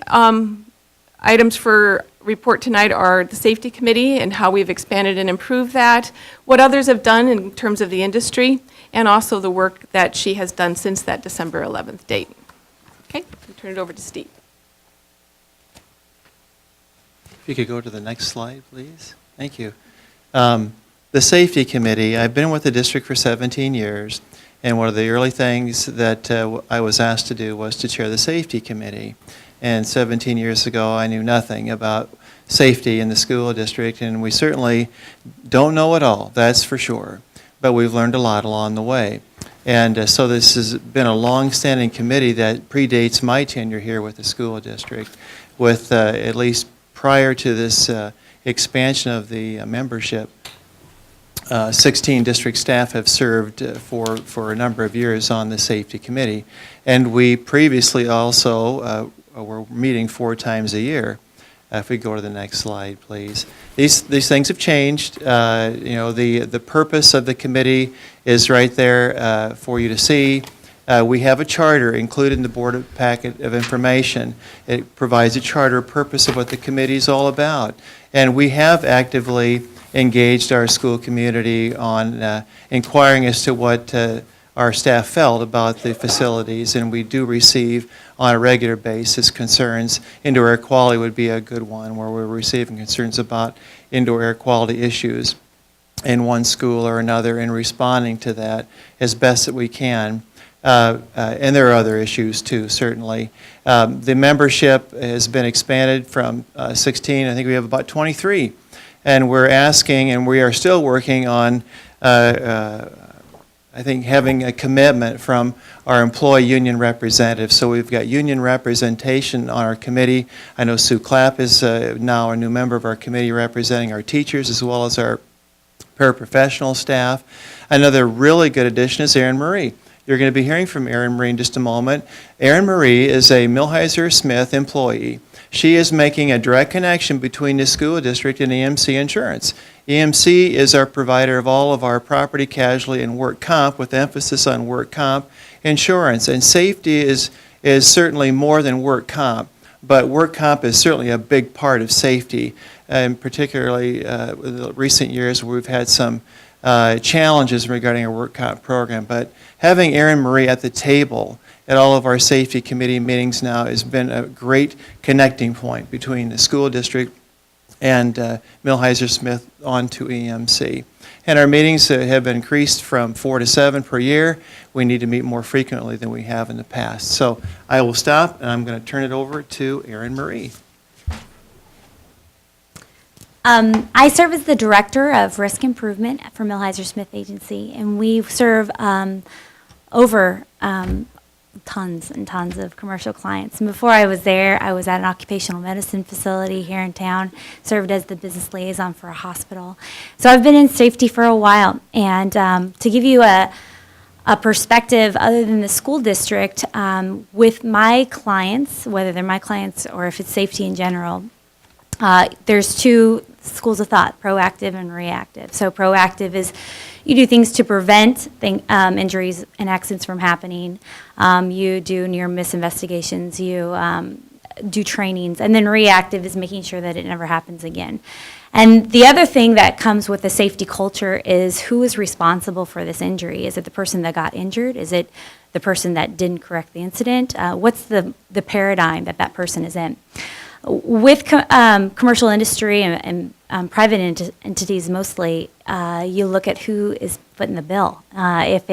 items for report tonight are the safety committee and how we've expanded and improved that, what others have done in terms of the industry, and also the work that she has done since that December 11th date. Okay, I'll turn it over to Steve. If you could go to the next slide, please. Thank you. The safety committee, I've been with the district for 17 years, and one of the early things that I was asked to do was to chair the safety committee. And 17 years ago, I knew nothing about safety in the school district, and we certainly don't know it all, that's for sure. But we've learned a lot along the way. And so this has been a long-standing committee that predates my tenure here with the school district, with at least prior to this expansion of the membership, 16 district staff have served for a number of years on the safety committee. And we previously also were meeting 4 times a year. If we go to the next slide, please. These things have changed. The purpose of the committee is right there for you to see. We have a charter included in the board packet of information. It provides a charter purpose of what the committee is all about. And we have actively engaged our school community on inquiring as to what our staff felt about the facilities, and we do receive on a regular basis concerns. Indoor air quality would be a good one, where we're receiving concerns about indoor air quality issues in one school or another, and responding to that as best that we can. And there are other issues too, certainly. The membership has been expanded from 16, I think we have about 23. And we're asking, and we are still working on, I think, having a commitment from our employee union representatives. So we've got union representation on our committee. I know Sue Clapp is now a new member of our committee, representing our teachers as well as our paraprofessional staff. Another really good addition is Erin Marie. You're going to be hearing from Erin Marie in just a moment. Erin Marie is a Milhiser Smith employee. She is making a direct connection between the school district and EMC Insurance. EMC is our provider of all of our property, casualty, and work comp, with emphasis on work comp insurance. And safety is certainly more than work comp, but work comp is certainly a big part of safety, and particularly in the recent years where we've had some challenges regarding our work comp program. But having Erin Marie at the table at all of our safety committee meetings now has been a great connecting point between the school district and Millhiser-Smith on to EMC. And our meetings have been increased from 4 to 7 per year. We need to meet more frequently than we have in the past. So I will stop, and I'm going to turn it over to Erin Marie. I serve as the Director of Risk Improvement for Millhiser-Smith Agency, and we serve over tons and tons of commercial clients. And before I was there, I was at an occupational medicine facility here in town, served as the business liaison for a hospital. So I've been in safety for a while, and to give you a perspective other than the school district, with my clients, whether they're my clients or if it's safety in general, there's two schools of thought, proactive and reactive. So proactive is you do things to prevent injuries and accidents from happening. You do near-miss investigations. You do trainings. And then reactive is making sure that it never happens again. And the other thing that comes with the safety culture is who is responsible for this injury. Is it the person that got injured? Is it the person that didn't correct the incident? What's the paradigm that person is in? With commercial industry and private entities mostly, you look at who is footing the bill. If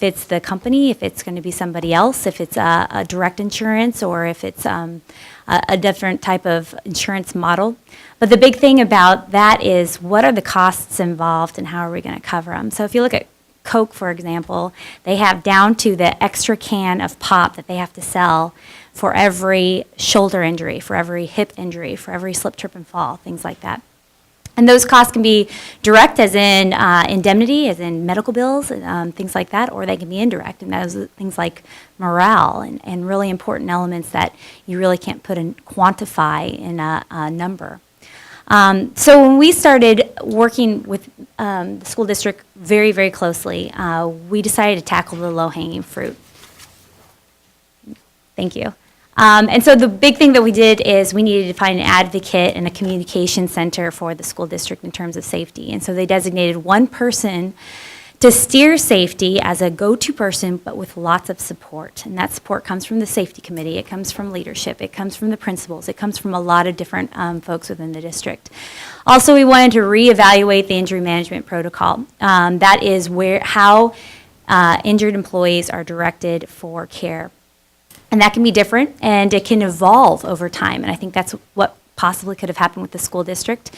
it's the company, if it's going to be somebody else, if it's a direct insurance, or if it's a different type of insurance model. But the big thing about that is what are the costs involved and how are we going to cover them? So if you look at Coke, for example, they have down to the extra can of pop that they have to sell for every shoulder injury, for every hip injury, for every slip, trip, and fall, things like that. And those costs can be direct, as in indemnity, as in medical bills, things like that, or they can be indirect, and those are things like morale and really important elements that you really can't quantify in a number. So when we started working with the school district very, very closely, we decided to tackle the low-hanging fruit. Thank you. And so the big thing that we did is we needed to find an advocate and a communication center for the school district in terms of safety. And so they designated one person to steer safety as a go-to person, but with lots of support. And that support comes from the safety committee, it comes from leadership, it comes from the principals, it comes from a lot of different folks within the district. Also, we wanted to reevaluate the injury management protocol. That is how injured employees are directed for care. And that can be different, and it can evolve over time. And I think that's what possibly could have happened with the school district,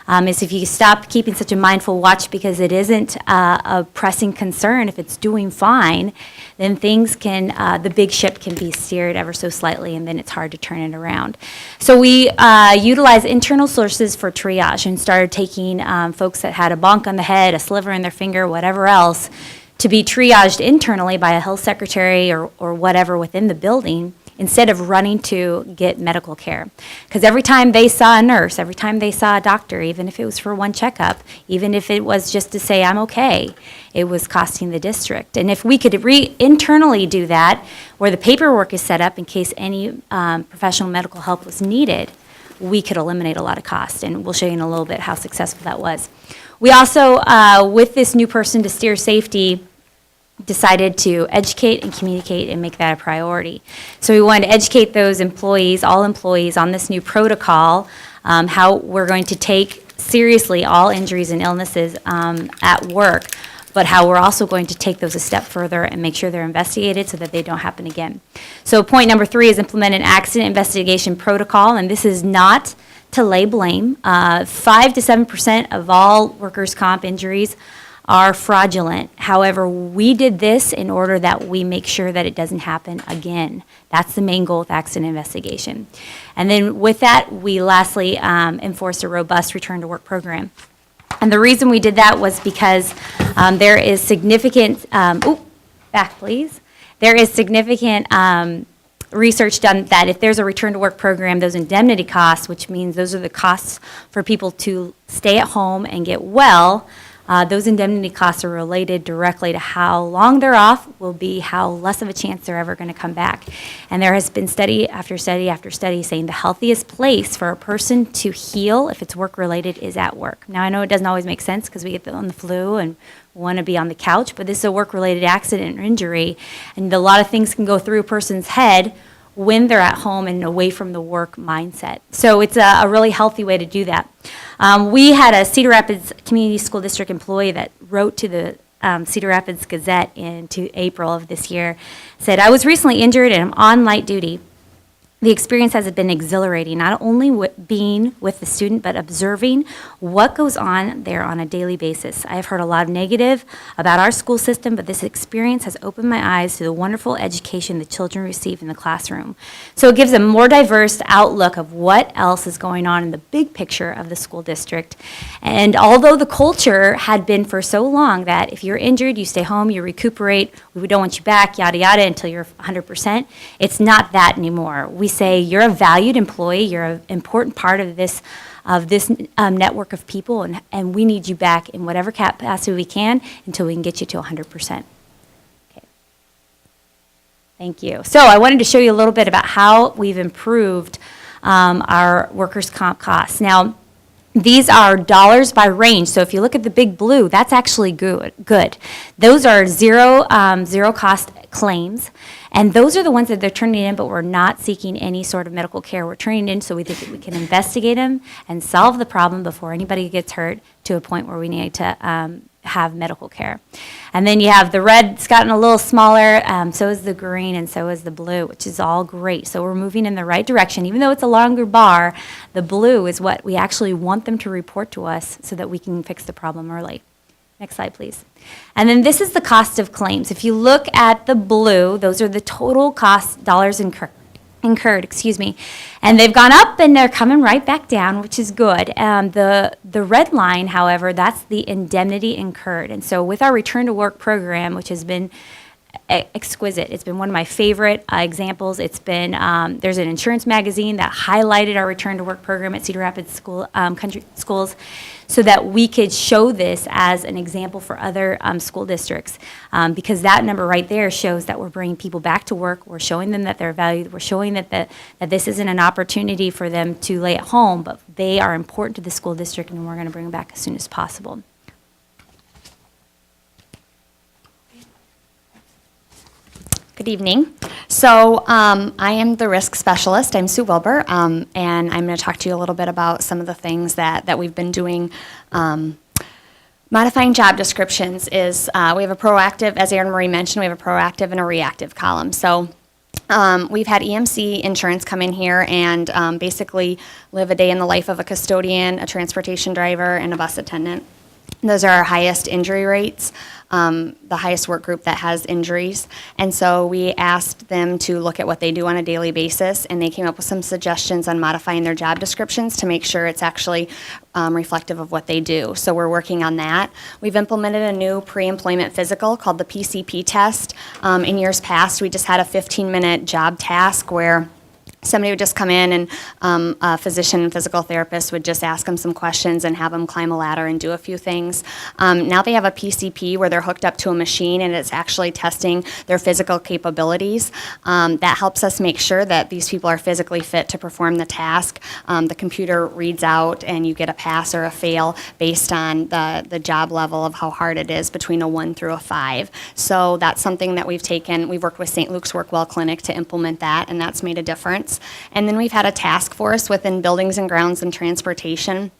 is if you stop keeping such a mindful watch because it isn't a pressing concern, if it's doing fine, then things can, the big ship can be steered ever so slightly, and then it's hard to turn it around. So we utilized internal sources for triage and started taking folks that had a bonk on the head, a sliver in their finger, whatever else, to be triaged internally by a health secretary or whatever within the building instead of running to get medical care. Because every time they saw a nurse, every time they saw a doctor, even if it was for one checkup, even if it was just to say, I'm okay, it was costing the district. And if we could internally do that, where the paperwork is set up in case any professional medical help was needed, we could eliminate a lot of cost. And we'll show you in a little bit how successful that was. We also, with this new person to steer safety, decided to educate and communicate and make that a priority. So we wanted to educate those employees, all employees, on this new protocol, how we're going to take seriously all injuries and illnesses at work, but how we're also going to take those a step further and make sure they're investigated so that they don't happen again. So point number 3 is implement an accident investigation protocol, and this is not to lay blame. 5 to 7% of all workers' comp injuries are fraudulent. However, we did this in order that we make sure that it doesn't happen again. That's the main goal with accident investigation. And then with that, we lastly enforced a robust return to work program. And the reason we did that was because there is significant, back please. There is significant research done that if there's a return to work program, those indemnity costs, which means those are the costs for people to stay at home and get well, Those indemnity costs are related directly to how long they're off will be how less of a chance they're ever going to come back. And there has been study after study after study saying the healthiest place for a person to heal if it's work-related is at work. Now, I know it doesn't always make sense because we get on the flu and want to be on the couch, but this is a work-related accident or injury, and a lot of things can go through a person's head when they're at home and away from the work mindset. So it's a really healthy way to do that. We had a Cedar Rapids Community School District employee that wrote to the Cedar Rapids Gazette into April of this year, said, "I was recently injured and I'm on light duty. The experience has been exhilarating, not only being with the student, but observing what goes on there on a daily basis. I have heard a lot of negative about our school system, but this experience has opened my eyes to the wonderful education the children receive in the classroom." So it gives a more diverse outlook of what else is going on in the big picture of the school district. And although the culture had been for so long that if you're injured, you stay home, you recuperate, we don't want you back, yada, yada, until you're 100%, it's not that anymore. We say you're a valued employee, you're an important part of this network of people, and we need you back in whatever capacity we can until we can get you to 100%. Okay. Thank you. So I wanted to show you a little bit about how we've improved our workers' comp costs. Now, these are dollars by range. So if you look at the big blue, that's actually good. Those are zero cost claims. And those are the ones that they're turning in, but we're not seeking any sort of medical care. We're turning in so we think that we can investigate them and solve the problem before anybody gets hurt to a point where we need to have medical care. And then you have the red, it's gotten a little smaller, so is the green, and so is the blue, which is all great. So we're moving in the right direction. Even though it's a longer bar, the blue is what we actually want them to report to us so that we can fix the problem early. Next slide, please. And then this is the cost of claims. If you look at the blue, those are the total cost dollars incurred, and they've gone up and they're coming right back down, which is good. The red line, however, that's the indemnity incurred. And so with our return to work program, which has been exquisite. It's been one of my favorite examples. It's been, there's an insurance magazine that highlighted our return to work program at Cedar Rapids Country Schools so that we could show this as an example for other school districts, because that number right there shows that we're bringing people back to work. We're showing them that they're valued. We're showing that this isn't an opportunity for them to lay at home, but they are important to the school district, and we're going to bring them back as soon as possible. Good evening. So I am the risk specialist. I'm Sue Wilbur, and I'm going to talk to you a little bit about some of the things that we've been doing. Modifying job descriptions is, we have a proactive, as Erin Marie mentioned, we have a proactive and a reactive column. So we've had EMC insurance come in here and basically live a day in the life of a custodian, a transportation driver, and a bus attendant. Those are our highest injury rates, the highest work group that has injuries. And so we asked them to look at what they do on a daily basis, and they came up with some suggestions on modifying their job descriptions to make sure it's actually reflective of what they do. So we're working on that. We've implemented a new pre-employment physical called the PCP test. In years past, we just had a 15-minute job task where somebody would just come in and a physician and physical therapist would just ask them some questions and have them climb a ladder and do a few things. Now they have a PCP where they're hooked up to a machine and it's actually testing their physical capabilities. That helps us make sure that these people are physically fit to perform the task. The computer reads out and you get a pass or a fail based on the job level of how hard it is between a 1 through a 5. So that's something that we've worked with St. Luke's Workwell Clinic to implement that, and that's made a difference. And then we've had a task force within buildings and grounds and transportation.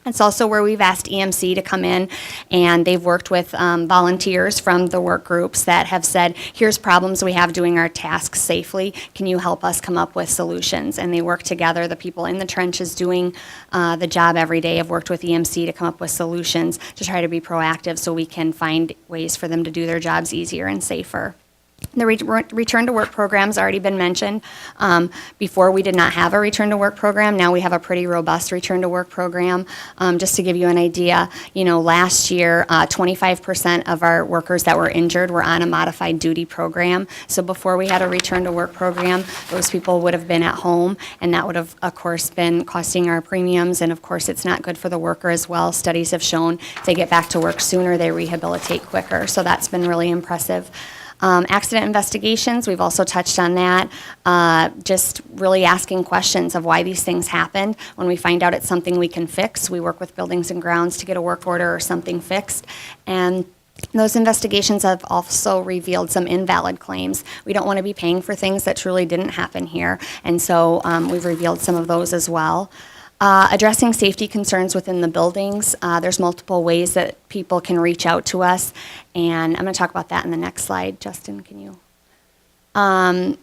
It's also where we've asked EMC to come in, and they've worked with volunteers from the work groups that have said, here's problems we have doing our tasks safely. Can you help us come up with solutions? And they work together. The people in the trenches doing the job every day have worked with EMC to come up with solutions to try to be proactive so we can find ways for them to do their jobs easier and safer. The return to work program's already been mentioned. Before, we did not have a return to work program. Now we have a pretty robust return to work program. Just to give you an idea, last year, 25% of our workers that were injured were on a modified duty program. So before we had a return to work program, those people would have been at home, and that would have, of course, been costing our premiums. And of course, it's not good for the worker as well. Studies have shown if they get back to work sooner, they rehabilitate quicker. So that's been really impressive. Accident investigations, we've also touched on that. Just really asking questions of why these things happened. When we find out it's something we can fix, we work with Buildings and Grounds to get a work order or something fixed. And those investigations have also revealed some invalid claims. We don't want to be paying for things that truly didn't happen here. And so we've revealed some of those as well. Addressing safety concerns within the buildings. There's multiple ways that people can reach out to us, and I'm going to talk about that in the next slide. Justin, can you?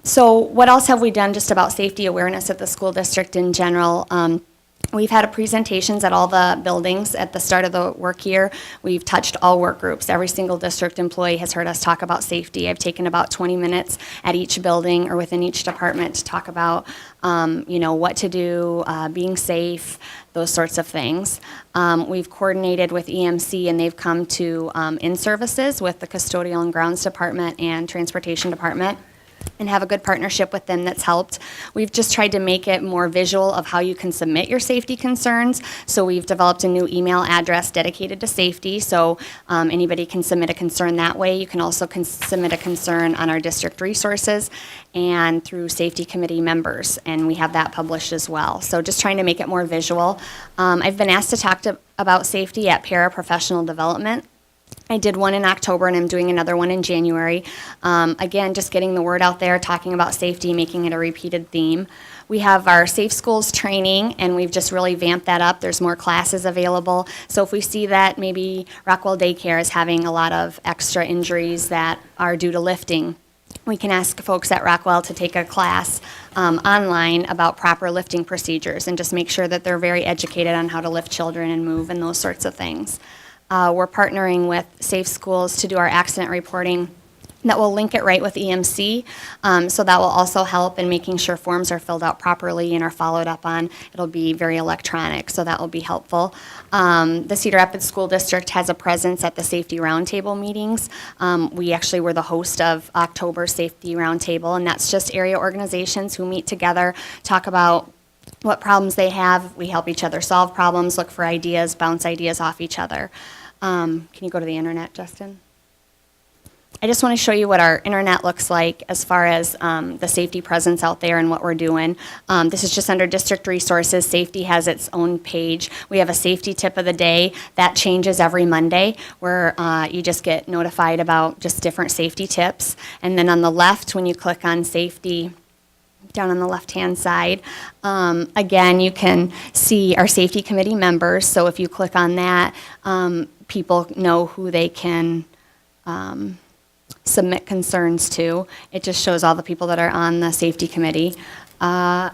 So what else have we done just about safety awareness at the school district in general? We've had presentations at all the buildings at the start of the work year. We've touched all work groups. Every single district employee has heard us talk about safety. I've taken about 20 minutes at each building or within each department to talk about, what to do, being safe, those sorts of things. We've coordinated with EMC, and they've come to in-services with the custodial and grounds department and transportation department, and have a good partnership with them that's helped. We've just tried to make it more visual of how you can submit your safety concerns. So we've developed a new email address dedicated to safety, so anybody can submit a concern that way. You can also submit a concern on our district resources and through safety committee members, and we have that published as well. So just trying to make it more visual. I've been asked to talk about safety at paraprofessional development. I did one in October, and I'm doing another one in January. Again, just getting the word out there, talking about safety, making it a repeated theme. We have our Safe Schools training, and we've just really vamped that up. There's more classes available. So if we see that maybe Rockwell Daycare is having a lot of extra injuries that are due to lifting, we can ask folks at Rockwell to take a class online about proper lifting procedures and just make sure that they're very educated on how to lift children and move and those sorts of things. We're partnering with Safe Schools to do our accident reporting. That will link it right with EMC, so that will also help in making sure forms are filled out properly and are followed up on. It'll be very electronic, so that will be helpful. The Cedar Rapids School District has a presence at the Safety Roundtable meetings. We actually were the host of October's Safety Roundtable, and that's just area organizations who meet together, talk about what problems they have. We help each other solve problems, look for ideas, bounce ideas off each other. Can you go to the internet, Justin? I just want to show you what our internet looks like as far as the safety presence out there and what we're doing. This is just under district resources. Safety has its own page. We have a safety tip of the day that changes every Monday, where you just get notified about just different safety tips. And then on the left, when you click on safety, down on the left-hand side, again, you can see our safety committee members. So if you click on that, people know who they can submit concerns to. It just shows all the people that are on the safety committee. Okay,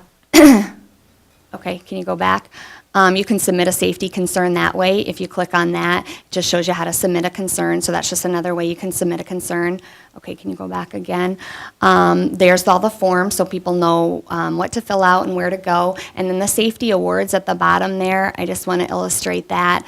can you go back? You can submit a safety concern that way. If you click on that, it just shows you how to submit a concern. So that's just another way you can submit a concern. Okay, can you go back again? There's all the forms so people know what to fill out and where to go. And then the safety awards at the bottom there, I just want to illustrate that.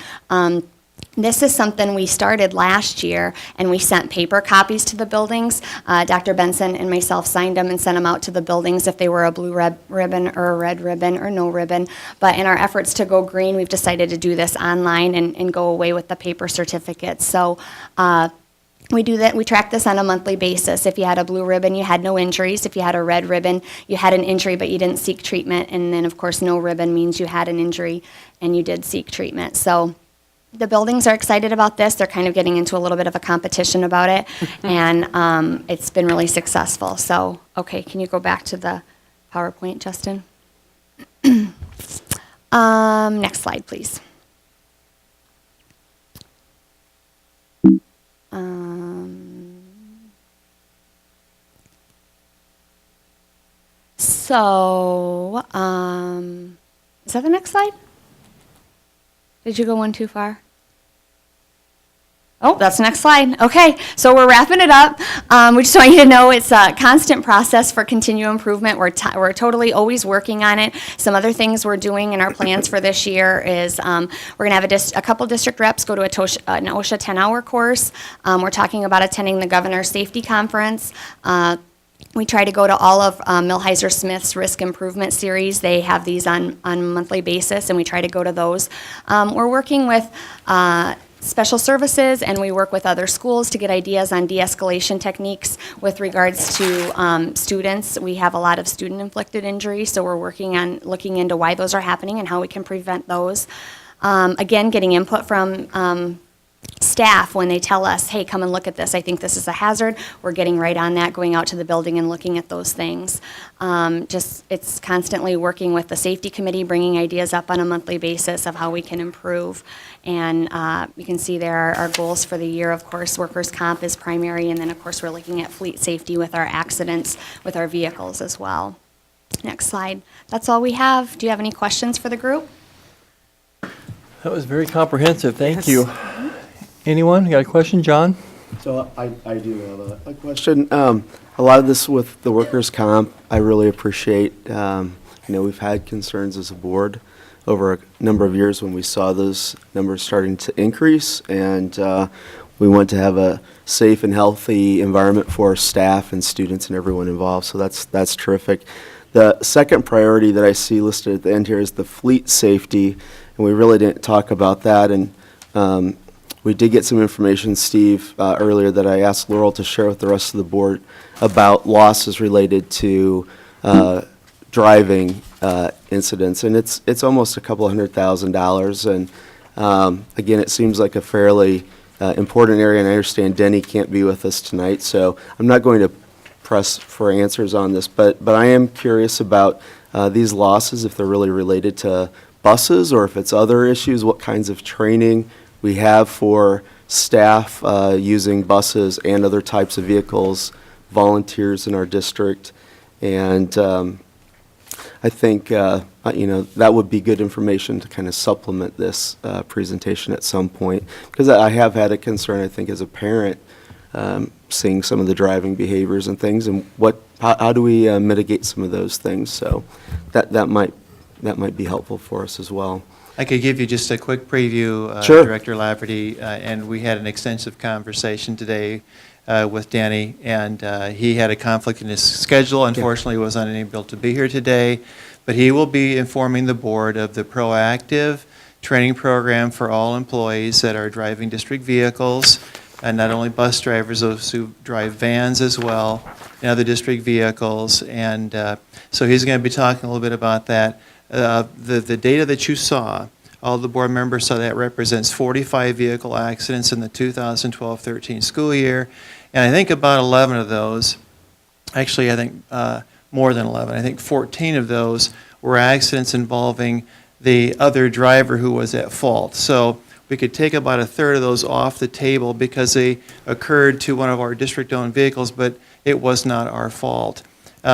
This is something we started last year, and we sent paper copies to the buildings. Dr. Benson and myself signed them and sent them out to the buildings if they were a blue ribbon or a red ribbon or no ribbon. But in our efforts to go green, we've decided to do this online and go away with the paper certificates. So we do that. We track this on a monthly basis. If you had a blue ribbon, you had no injuries. If you had a red ribbon, you had an injury, but you didn't seek treatment. And then, of course, no ribbon means you had an injury and you did seek treatment. So the buildings are excited about this. They're kind of getting into a little bit of a competition about it, and it's been really successful. So, okay, can you go back to the PowerPoint, Justin? Next slide, please. Is that the next slide? Did you go one too far? Oh, that's the next slide. Okay, so we're wrapping it up. We just want you to know it's a constant process for continual improvement. We're totally always working on it. Some other things we're doing in our plans for this year is we're going to have a couple district reps go to an OSHA 10-hour course. We're talking about attending the Governor's Safety Conference. We try to go to all of Milheiser Smith's Risk Improvement Series. They have these on a monthly basis, and we try to go to those. We're working with special services, and we work with other schools to get ideas on de-escalation techniques with regards to students. We have a lot of student-inflicted injuries, so we're working on looking into why those are happening and how we can prevent those. Again, getting input from staff when they tell us, hey, come and look at this. I think this is a hazard. We're getting right on that, going out to the building and looking at those things. It's constantly working with the safety committee, bringing ideas up on a monthly basis of how we can improve. And you can see there are our goals for the year. Of course, workers' comp is primary, and then of course we're looking at fleet safety with our accidents with our vehicles as well. Next slide. That's all we have. Do you have any questions for the group? That was very comprehensive. Thank you. Anyone? You got a question, John? So I do have a question. A lot of this with the workers' comp, I really appreciate. We've had concerns as a board over a number of years when we saw those numbers starting to increase, and we want to have a safe and healthy environment for our staff and students and everyone involved. So that's terrific. The second priority that I see listed at the end here is the fleet safety, and we really didn't talk about that. And we did get some information, Steve, earlier that I asked Laurel to share with the rest of the board about losses related to driving incidents, and it's almost $200,000. And again, it seems like a fairly important area, and I understand Denny can't be with us tonight, so I'm not going to press for answers on this, but I am curious about these losses, if they're really related to buses or if it's other issues, what kinds of training we have for staff using buses and other types of vehicles, volunteers in our district. And I think, that would be good information to kind of supplement this presentation at some point. Because I have had a concern, I think, as a parent, seeing some of the driving behaviors and things, and how do we mitigate some of those things? So that might be helpful for us as well. I could give you just a quick preview, Sure. Director Lafferty, and we had an extensive conversation today with Danny, and he had a conflict in his schedule. Unfortunately, he was unable to be here today, but he will be informing the board of the proactive training program for all employees that are driving district vehicles, and not only bus drivers, those who drive vans as well, and other district vehicles. And so he's going to be talking a little bit about that. The data that you saw, all the board members saw, that represents 45 vehicle accidents in the 2012-13 school year. And I think about 11 of those, actually I think more than 11, I think 14 of those were accidents involving the other driver who was at fault. So we could take about a third of those off the table because they occurred to one of our district-owned vehicles, but it was not our fault.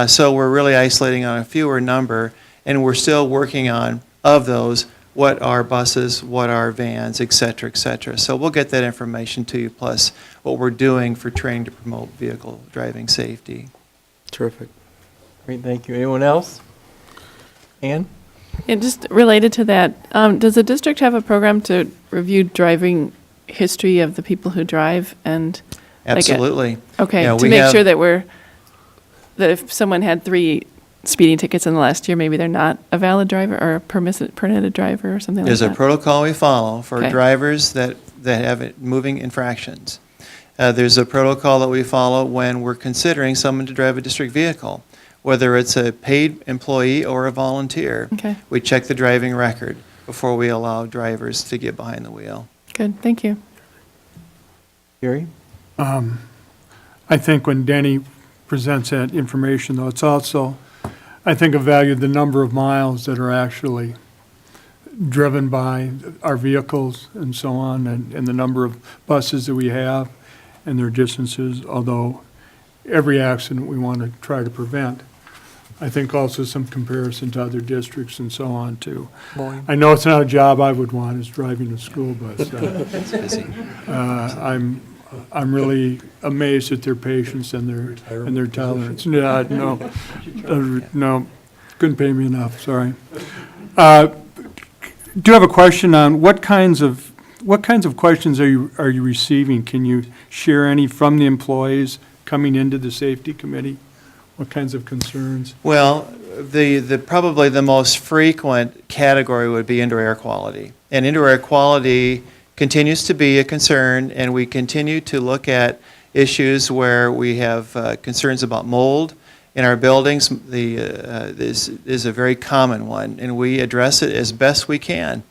So we're really isolating on a fewer number, and we're still working on, of those, what are buses, what are vans, et cetera, et cetera. So we'll get that information to you, plus what we're doing for training to promote vehicle driving safety. Terrific. Great, thank you. Anyone else? Ann? And just related to that, does the district have a program to review driving history of the people who drive and? Absolutely. Okay, Yeah, to we make have- sure that if someone had 3 speeding tickets in the last year, maybe they're not a valid driver or a permitted driver or something like that? There's a protocol we follow for Okay. drivers that have moving infractions. There's a protocol that we follow when we're considering someone to drive a district vehicle, whether it's a paid employee or a volunteer. Okay. We check the driving record before we allow drivers to get behind the wheel. Good, thank you. Gary? I think when Denny presents that information, though, it's also, I think, of value the number of miles that are actually driven by our vehicles and so on, and the number of buses that we have and their distances, although every accident we want to try to prevent. I think also some comparison to other districts and so on, too. Volume. I know it's not a job I would want, is driving a school bus. It's busy. I'm really amazed at their patience and their tolerance. Yeah, no, couldn't pay me enough, sorry. Do have a question on what kinds of questions are you receiving? Can you share any from the employees coming into the safety committee? What kinds of concerns? Well, the probably the most frequent category would be indoor air quality. And indoor air quality continues to be a concern, and we continue to look at issues where we have concerns about mold in our buildings. This is a very common one, and we address it as best we can.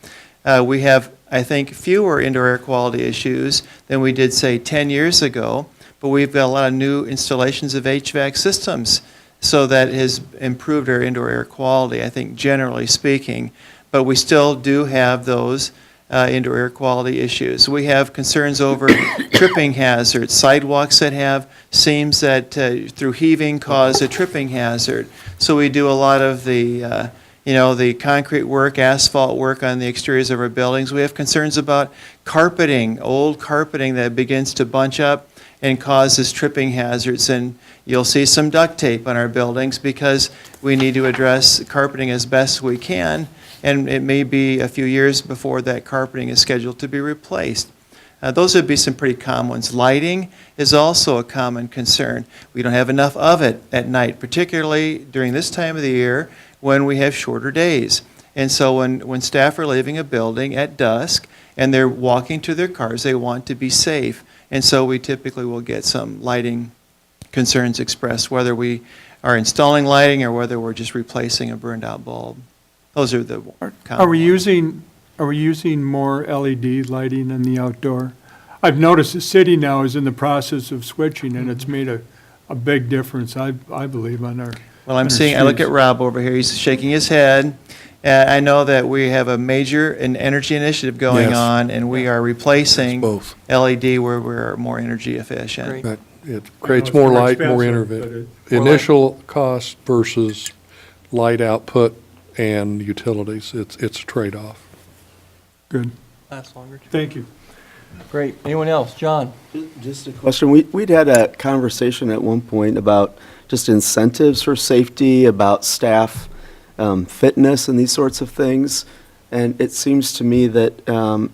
We have, I think, fewer indoor air quality issues than we did, say, 10 years ago, but we've got a lot of new installations of HVAC systems, so that has improved our indoor air quality, I think, generally speaking. But we still do have those indoor air quality issues. We have concerns over tripping hazards, sidewalks that have seams that through heaving cause a tripping hazard. So we do a lot of the the concrete work, asphalt work on the exteriors of our buildings. We have concerns about carpeting, old carpeting that begins to bunch up and causes tripping hazards. And you'll see some duct tape on our buildings because we need to address carpeting as best we can. And it may be a few years before that carpeting is scheduled to be replaced. Those would be some pretty common ones. Lighting is also a common concern. We don't have enough of it at night, particularly during this time of the year when we have shorter days. And so when staff are leaving a building at dusk and they're walking to their cars, they want to be safe. And so we typically will get some lighting concerns expressed, whether we are installing lighting or whether we're just replacing a burned out bulb. Those are the common Are we ones. using more LED lighting in the outdoor? I've noticed the city now is in the process of switching, and it's made a big difference, I believe, on our. Well, I'm on our seeing, I look at streets. Rob over here, he's shaking his head. I know that we have a major energy initiative going Yes. on, and we are replacing both. LED where we're more energy efficient. Great. But it I creates know it's more light, more expensive, internet. but Initial cost versus light output and utilities, it's a trade-off. Good, Lasts longer. thank you. Great. Anyone else? John? Just a question. We'd had a conversation at one point about just incentives for safety, about staff fitness and these sorts of things. And it seems to me that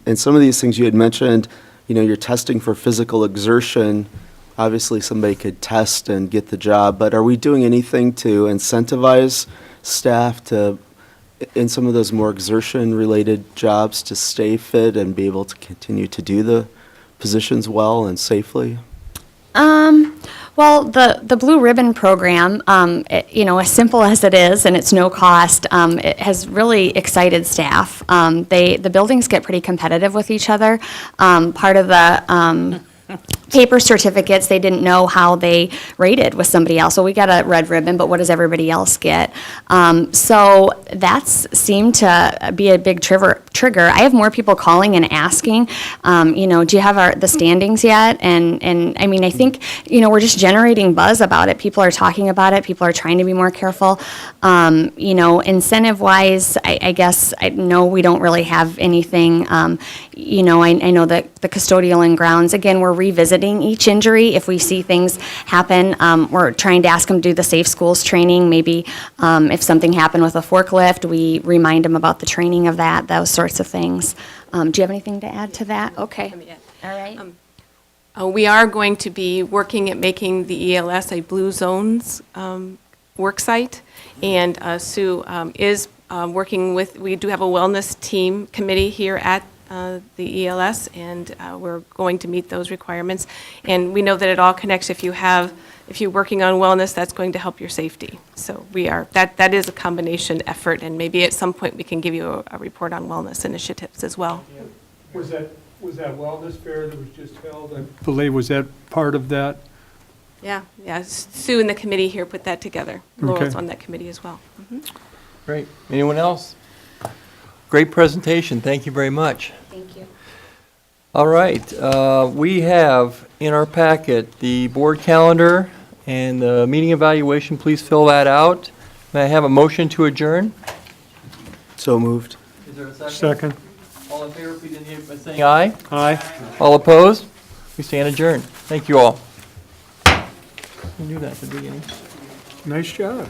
in some of these things you had mentioned, you're testing for physical exertion. Obviously, somebody could test and get the job, but are we doing anything to incentivize staff to, in some of those more exertion-related jobs, to stay fit and be able to continue to do the positions well and safely? Well, the Blue Ribbon Program, as simple as it is, and it's no cost, it has really excited staff. The buildings get pretty competitive with each other. Part of the paper certificates, they didn't know how they rated with somebody else. So we got a red ribbon, but what does everybody else get? So that's seemed to be a big trigger. I have more people calling and asking, do you have the standings yet? And I mean, I think, we're just generating buzz about it. People are talking about it. People are trying to be more careful. Incentive-wise, I guess, I know we don't really have anything. I know that the custodial and grounds, again, we're revisiting each injury. If we see things happen, we're trying to ask them to do the safe schools training. Maybe if something happened with a forklift, we remind them about the training of that, those sorts of things. Do you have anything to add to that? Okay. All right. We are going to be working at making the ELS a Blue Zones work site, and Sue is working with, we do have a wellness team committee here at the ELS, and we're going to meet those requirements. And we know that it all connects. If you're working on wellness, that's going to help your safety. So that is a combination effort, and maybe at some point we can give you a report on wellness initiatives as well. Was that wellness fair that was just held? I believe, was that part of that? Yeah. Sue and the committee here put that together. Laurel's Okay. on that committee as well. Great. Anyone else? Great presentation. Thank you very much. Thank you. All right. We have in our packet the board calendar and the meeting evaluation. Please fill that out. May I have a motion to adjourn? So moved. Is there a second? Second. All in favor, please indicate by saying aye. Aye. All opposed? We stand adjourned. Thank you all. You knew that at the beginning. Nice job.